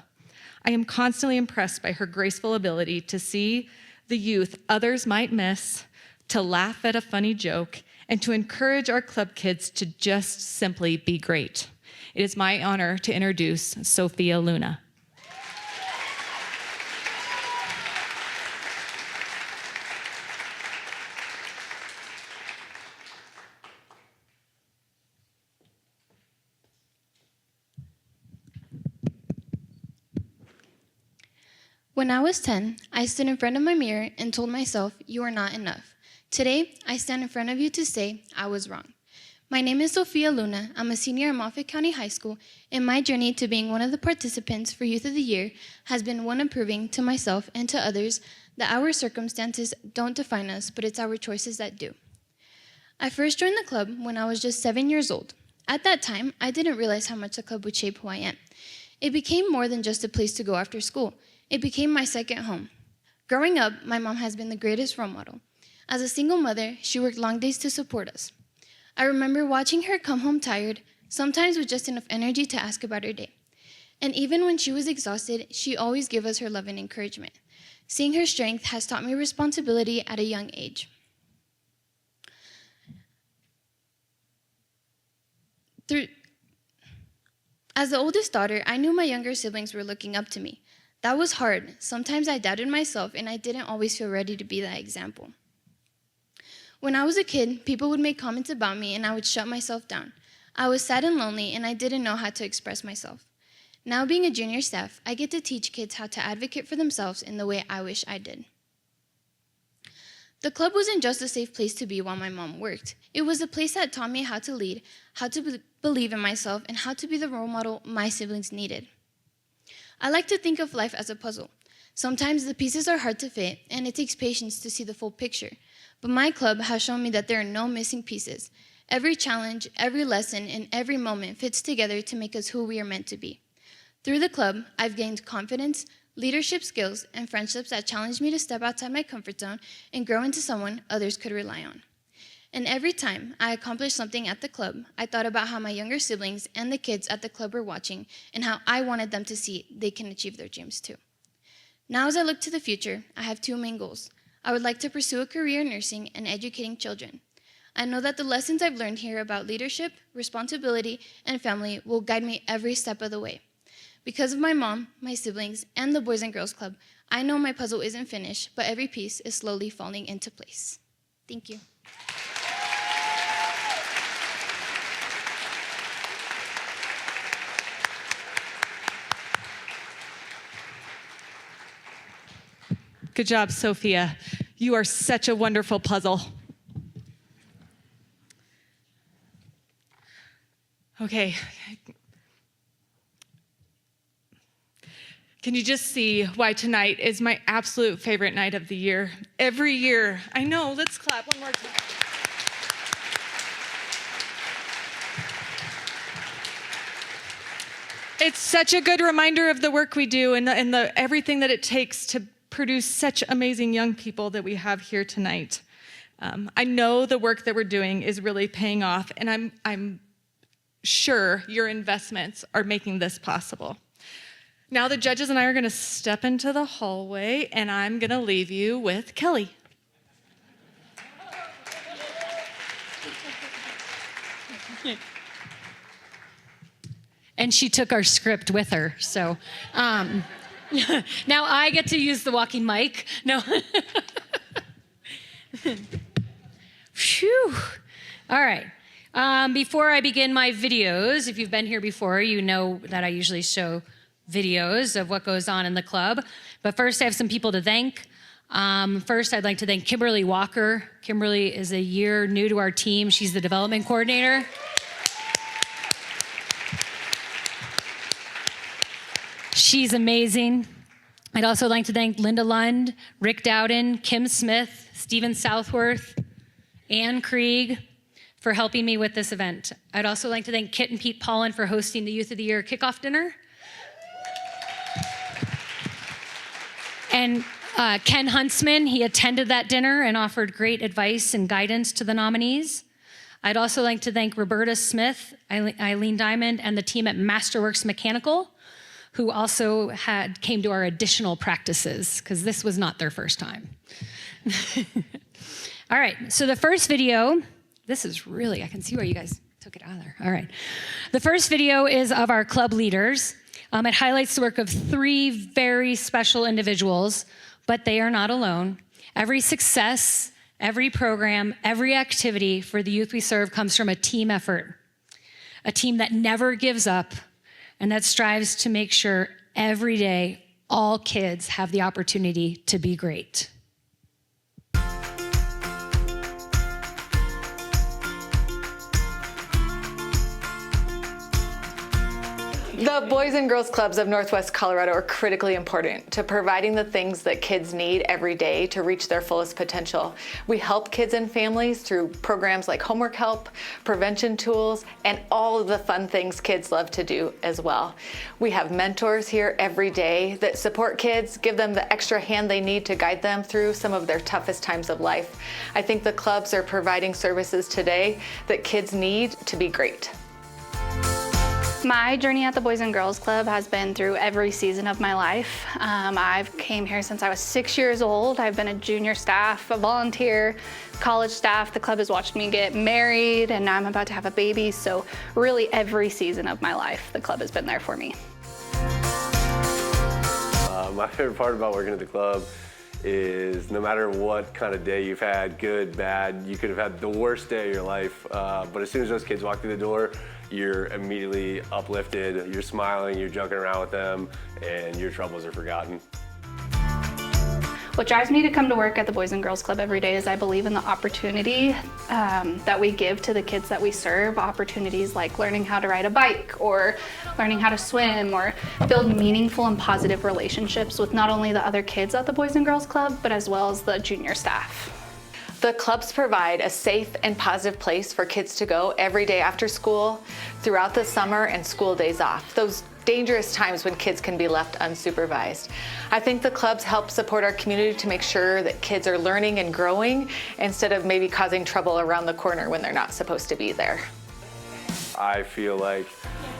[SPEAKER 1] I am constantly impressed by her graceful ability to see the youth others might miss, to laugh at a funny joke, and to encourage our club kids to just simply be great. It is my honor to introduce Sophia Luna.
[SPEAKER 6] When I was 10, I stood in front of my mirror and told myself, "You are not enough." Today, I stand in front of you to say I was wrong. My name is Sophia Luna. I'm a senior at Moffat County High School, and my journey to being one of the participants for Youth of the Year has been one of proving to myself and to others that our circumstances don't define us, but it's our choices that do. I first joined the club when I was just 7 years old. At that time, I didn't realize how much the club would shape who I am. It became more than just a place to go after school. It became my second home. Growing up, my mom has been the greatest role model. As a single mother, she worked long days to support us. I remember watching her come home tired, sometimes with just enough energy to ask about her day. And even when she was exhausted, she always gave us her love and encouragement. Seeing her strength has taught me responsibility at a young age. As the oldest daughter, I knew my younger siblings were looking up to me. That was hard. Sometimes I doubted myself, and I didn't always feel ready to be that example. When I was a kid, people would make comments about me, and I would shut myself down. I was sad and lonely, and I didn't know how to express myself. Now, being a junior staff, I get to teach kids how to advocate for themselves in the way I wish I did. The club wasn't just a safe place to be while my mom worked. It was a place that taught me how to lead, how to believe in myself, and how to be the role model my siblings needed. I like to think of life as a puzzle. Sometimes the pieces are hard to fit, and it takes patience to see the full picture. But my club has shown me that there are no missing pieces. Every challenge, every lesson, and every moment fits together to make us who we are meant to be. Through the club, I've gained confidence, leadership skills, and friendships that challenge me to step outside my comfort zone and grow into someone others could rely on. And every time I accomplished something at the club, I thought about how my younger siblings and the kids at the club were watching and how I wanted them to see they can achieve their dreams too. Now as I look to the future, I have two main goals. I would like to pursue a career in nursing and educating children. I know that the lessons I've learned here about leadership, responsibility, and family will guide me every step of the way. Because of my mom, my siblings, and the Boys and Girls Club, I know my puzzle isn't finished, but every piece is slowly falling into place. Thank you.
[SPEAKER 1] Good job, Sophia. You are such a wonderful puzzle. Okay. Can you just see why tonight is my absolute favorite night of the year? Every year. I know, let's clap one more time. It's such a good reminder of the work we do and everything that it takes to produce such amazing young people that we have here tonight. I know the work that we're doing is really paying off, and I'm sure your investments are making this possible. Now the judges and I are going to step into the hallway, and I'm going to leave you with Kelly.
[SPEAKER 2] And she took our script with her, so now I get to use the walking mic. No. Phew. All right. Before I begin my videos, if you've been here before, you know that I usually show videos of what goes on in the club. But first, I have some people to thank. First, I'd like to thank Kimberly Walker. Kimberly is a year new to our team. She's the development coordinator. She's amazing. I'd also like to thank Linda Lund, Rick Dowden, Kim Smith, Stephen Southworth, Ann Krieg for helping me with this event. I'd also like to thank Kit and Pete Pollan for hosting the Youth of the Year kickoff dinner. And Ken Huntsman, he attended that dinner and offered great advice and guidance to the nominees. I'd also like to thank Roberta Smith, Eileen Diamond, and the team at Masterworks Mechanical, who also came to our additional practices, because this was not their first time. All right, so the first video, this is really, I can see where you guys took it out of there. All right. The first video is of our club leaders. It highlights the work of 3 very special individuals, but they are not alone. Every success, every program, every activity for the youth we serve comes from a team effort, a team that never gives up and that strives to make sure every day all kids have the opportunity to be great.
[SPEAKER 15] The Boys and Girls Clubs of Northwest Colorado are critically important to providing the things that kids need every day to reach their fullest potential. We help kids and families through programs like homework help, prevention tools, and all of the fun things kids love to do as well. We have mentors here every day that support kids, give them the extra hand they need to guide them through some of their toughest times of life. I think the clubs are providing services today that kids need to be great.
[SPEAKER 16] My journey at the Boys and Girls Club has been through every season of my life. I've came here since I was 6 years old. I've been a junior staff, a volunteer, college staff. The club has watched me get married, and now I'm about to have a baby. So really every season of my life, the club has been there for me.
[SPEAKER 17] My favorite part about working at the club is no matter what kind of day you've had, good, bad, you could have had the worst day of your life, but as soon as those kids walk through the door, you're immediately uplifted, you're smiling, you're joking around with them, and your troubles are forgotten.
[SPEAKER 16] What drives me to come to work at the Boys and Girls Club every day is I believe in the opportunity that we give to the kids that we serve, opportunities like learning how to ride a bike or learning how to swim or build meaningful and positive relationships with not only the other kids at the Boys and Girls Club, but as well as the junior staff.
[SPEAKER 15] The clubs provide a safe and positive place for kids to go every day after school, throughout the summer and school days off, those dangerous times when kids can be left unsupervised. I think the clubs help support our community to make sure that kids are learning and growing instead of maybe causing trouble around the corner when they're not supposed to be there.
[SPEAKER 17] I feel like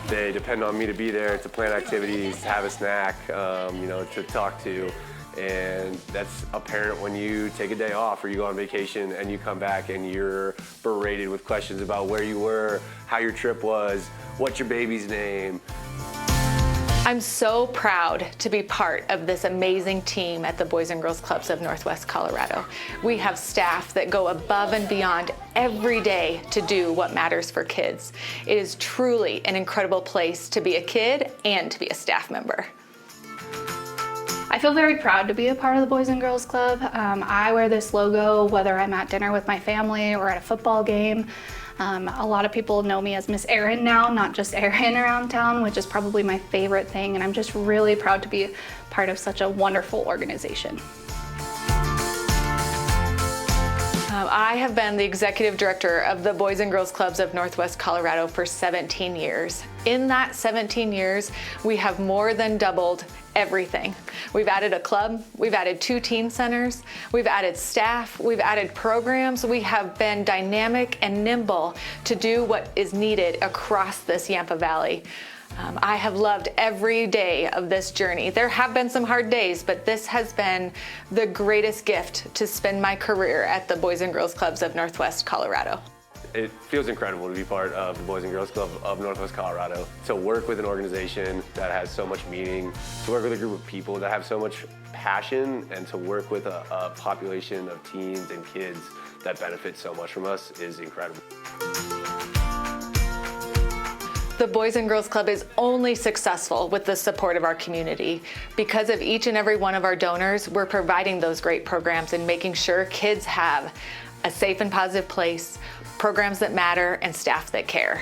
[SPEAKER 17] they depend on me to be there, to plan activities, to have a snack, to talk to. And that's apparent when you take a day off or you go on vacation and you come back and you're berated with questions about where you were, how your trip was, what's your baby's name.
[SPEAKER 15] I'm so proud to be part of this amazing team at the Boys and Girls Clubs of Northwest Colorado. We have staff that go above and beyond every day to do what matters for kids. It is truly an incredible place to be a kid and to be a staff member.
[SPEAKER 16] I feel very proud to be a part of the Boys and Girls Club. I wear this logo whether I'm at dinner with my family or at a football game. A lot of people know me as Miss Erin now, not just Erin around town, which is probably my favorite thing, and I'm just really proud to be part of such a wonderful organization.
[SPEAKER 15] I have been the executive director of the Boys and Girls Clubs of Northwest Colorado for 17 years. In that 17 years, we have more than doubled everything. We've added a club, we've added 2 teen centers, we've added staff, we've added programs. We have been dynamic and nimble to do what is needed across this Yampa Valley. I have loved every day of this journey. There have been some hard days, but this has been the greatest gift to spend my career at the Boys and Girls Clubs of Northwest Colorado.
[SPEAKER 17] It feels incredible to be part of the Boys and Girls Club of Northwest Colorado, to work with an organization that has so much meaning, to work with a group of people that have so much passion, and to work with a population of teens and kids that benefit so much from us is incredible.
[SPEAKER 15] The Boys and Girls Club is only successful with the support of our community. Because of each and every one of our donors, we're providing those great programs and making sure kids have a safe and positive place, programs that matter, and staff that care.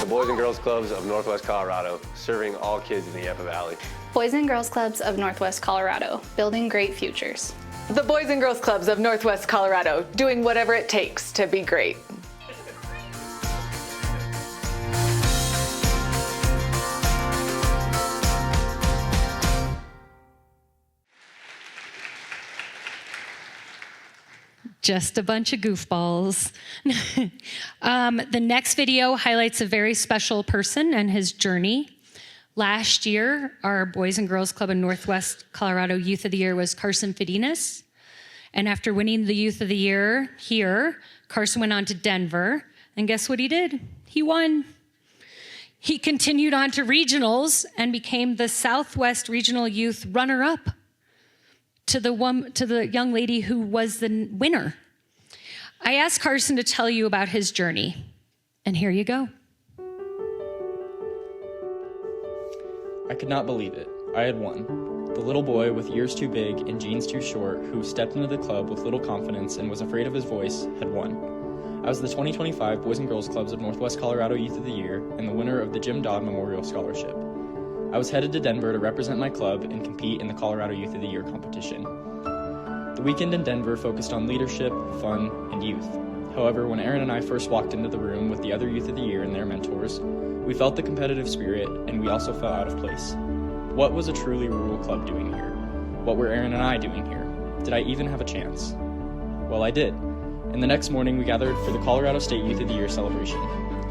[SPEAKER 17] The Boys and Girls Clubs of Northwest Colorado, serving all kids in the Yampa Valley.
[SPEAKER 16] Boys and Girls Clubs of Northwest Colorado, building great futures.
[SPEAKER 15] The Boys and Girls Clubs of Northwest Colorado, doing whatever it takes to be great.
[SPEAKER 2] Just a bunch of goofballs. The next video highlights a very special person and his journey. Last year, our Boys and Girls Club in Northwest Colorado Youth of the Year was Carson Fidinas. And after winning the Youth of the Year here, Carson went on to Denver. And guess what he did? He won. He continued on to regionals and became the Southwest Regional Youth runner-up to the young lady who was the winner. I asked Carson to tell you about his journey, and here you go.
[SPEAKER 10] I could not believe it. I had won. The little boy with ears too big and jeans too short who stepped into the club with little confidence and was afraid of his voice had won. I was the 2025 Boys and Girls Clubs of Northwest Colorado Youth of the Year and the winner of the Jim Dodd Memorial Scholarship. I was headed to Denver to represent my club and compete in the Colorado Youth of the Year competition. The weekend in Denver focused on leadership, fun, and youth. However, when Aaron and I first walked into the room with the other Youth of the Year and their mentors, we felt the competitive spirit, and we also felt out of place. What was a truly rural club doing here? What were Aaron and I doing here? Did I even have a chance? Well, I did. And the next morning, we gathered for the Colorado State Youth of the Year celebration.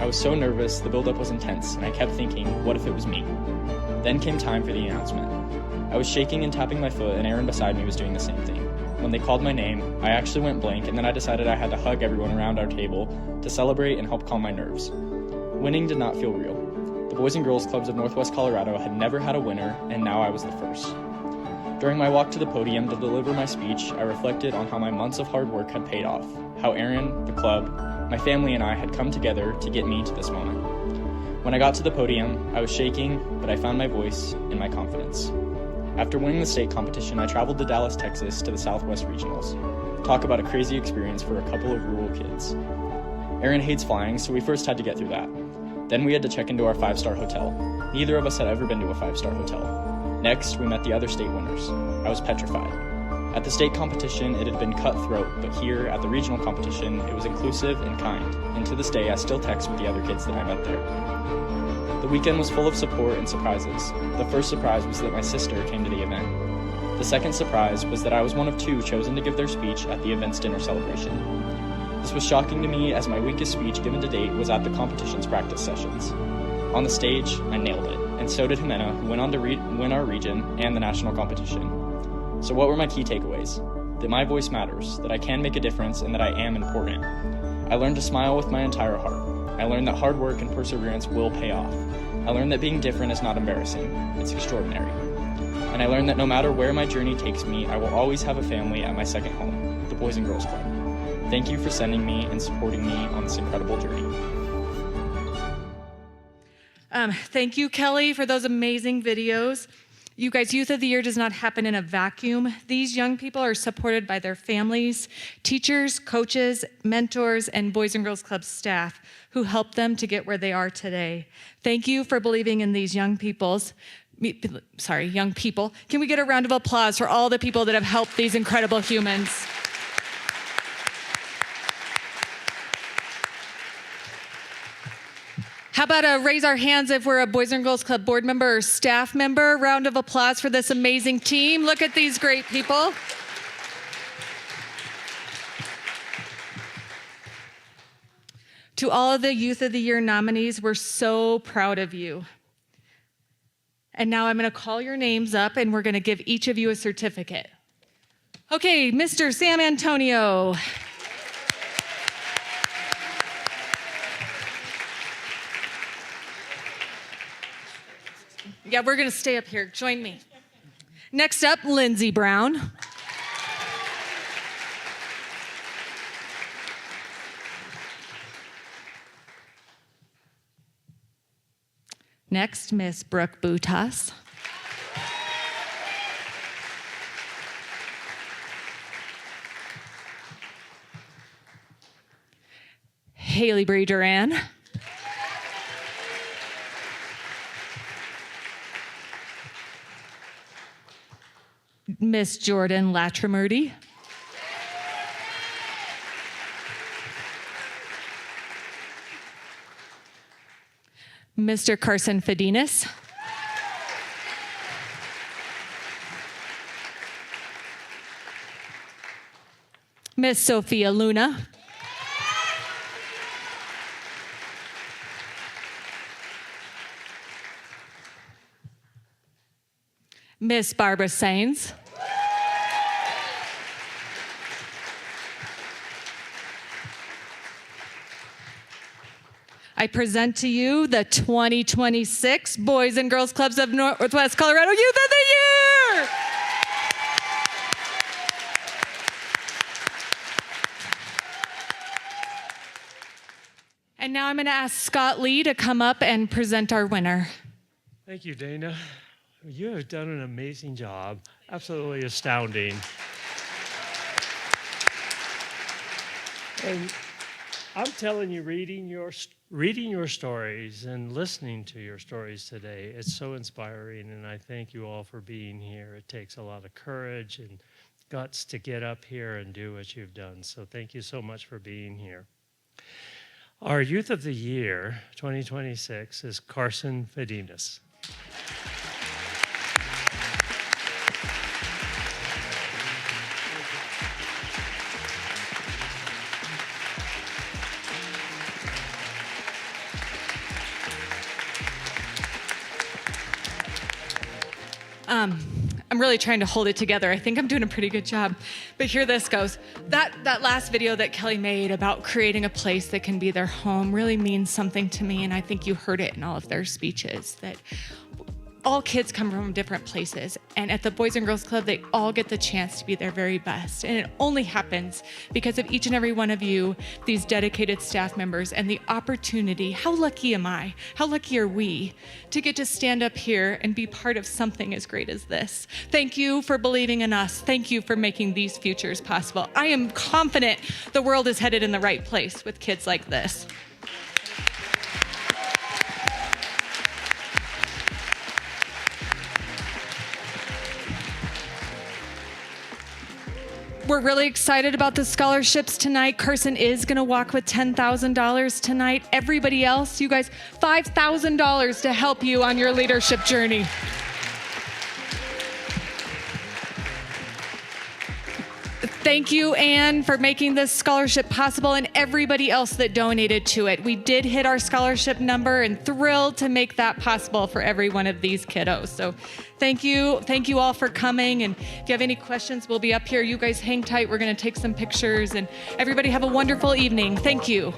[SPEAKER 10] I was so nervous, the build-up was intense, and I kept thinking, what if it was me? Then came time for the announcement. I was shaking and tapping my foot, and Aaron beside me was doing the same thing. When they called my name, I actually went blank, and then I decided I had to hug everyone around our table to celebrate and help calm my nerves. Winning did not feel real. The Boys and Girls Clubs of Northwest Colorado had never had a winner, and now I was the first. During my walk to the podium to deliver my speech, I reflected on how my months of hard work had paid off, how Aaron, the club, my family, and I had come together to get me to this moment. When I got to the podium, I was shaking, but I found my voice and my confidence. After winning the state competition, I traveled to Dallas, Texas to the Southwest Regionals. Talk about a crazy experience for a couple of rural kids. Aaron hates flying, so we first had to get through that. Then we had to check into our 5-star hotel. Neither of us had ever been to a 5-star hotel. Next, we met the other state winners. I was petrified. At the state competition, it had been cutthroat, but here, at the regional competition, it was inclusive and kind. And to this day, I still text with the other kids that I met there. The weekend was full of support and surprises. The first surprise was that my sister came to the event. The second surprise was that I was one of 2 chosen to give their speech at the event's dinner celebration. This was shocking to me as my weakest speech given to date was at the competition's practice sessions. On the stage, I nailed it, and so did Jimena, who went on to win our region and the national competition. So what were my key takeaways? That my voice matters, that I can make a difference, and that I am important. I learned to smile with my entire heart. I learned that hard work and perseverance will pay off. I learned that being different is not embarrassing, it's extraordinary. And I learned that no matter where my journey takes me, I will always have a family at my second home, the Boys and Girls Club. Thank you for sending me and supporting me on this incredible journey.
[SPEAKER 1] Thank you, Kelly, for those amazing videos. You guys, Youth of the Year does not happen in a vacuum. These young people are supported by their families, teachers, coaches, mentors, and Boys and Girls Club staff who helped them to get where they are today. Thank you for believing in these young people. Can we get a round of applause for all the people that have helped these incredible humans? How about raise our hands if we're a Boys and Girls Club board member or staff member? Round of applause for this amazing team. Look at these great people. To all of the Youth of the Year nominees, we're so proud of you. And now I'm going to call your names up and we're going to give each of you a certificate. Okay, Mr. Sam Antonio. Yeah, we're going to stay up here. Join me. Next up, Lindsay Brown. Next, Miss Brooke Butas. Haley Bree Duran. Miss Jordan Latrimurdy. Mr. Carson Fedinas. Miss Sophia Luna. Miss Barbara Sains. I present to you the 2026 Boys and Girls Clubs of Northwest Colorado Youth of the Year! And now I'm going to ask Scott Lee to come up and present our winner.
[SPEAKER 18] Thank you, Dana. You have done an amazing job. Absolutely astounding. And I'm telling you, reading your stories and listening to your stories today, it's so inspiring, and I thank you all for being here. It takes a lot of courage and guts to get up here and do what you've done, so thank you so much for being here. Our Youth of the Year 2026 is Carson Fedinas.
[SPEAKER 1] I'm really trying to hold it together. I think I'm doing a pretty good job. But here this goes. That last video that Kelly made about creating a place that can be their home really means something to me, and I think you heard it in all of their speeches, that all kids come from different places, and at the Boys and Girls Club, they all get the chance to be their very best. And it only happens because of each and every one of you, these dedicated staff members, and the opportunity. How lucky am I? How lucky are we to get to stand up here and be part of something as great as this? Thank you for believing in us. Thank you for making these futures possible. I am confident the world is headed in the right place with kids like this. We're really excited about the scholarships tonight. Carson is going to walk with $10,000 tonight. Everybody else, you guys, $5,000 to help you on your leadership journey. Thank you, Anne, for making this scholarship possible, and everybody else that donated to it. We did hit our scholarship number, and thrilled to make that possible for every one of these kiddos. So thank you all for coming, and if you have any questions, we'll be up here. You guys hang tight. We're going to take some pictures, and everybody have a wonderful evening. Thank you.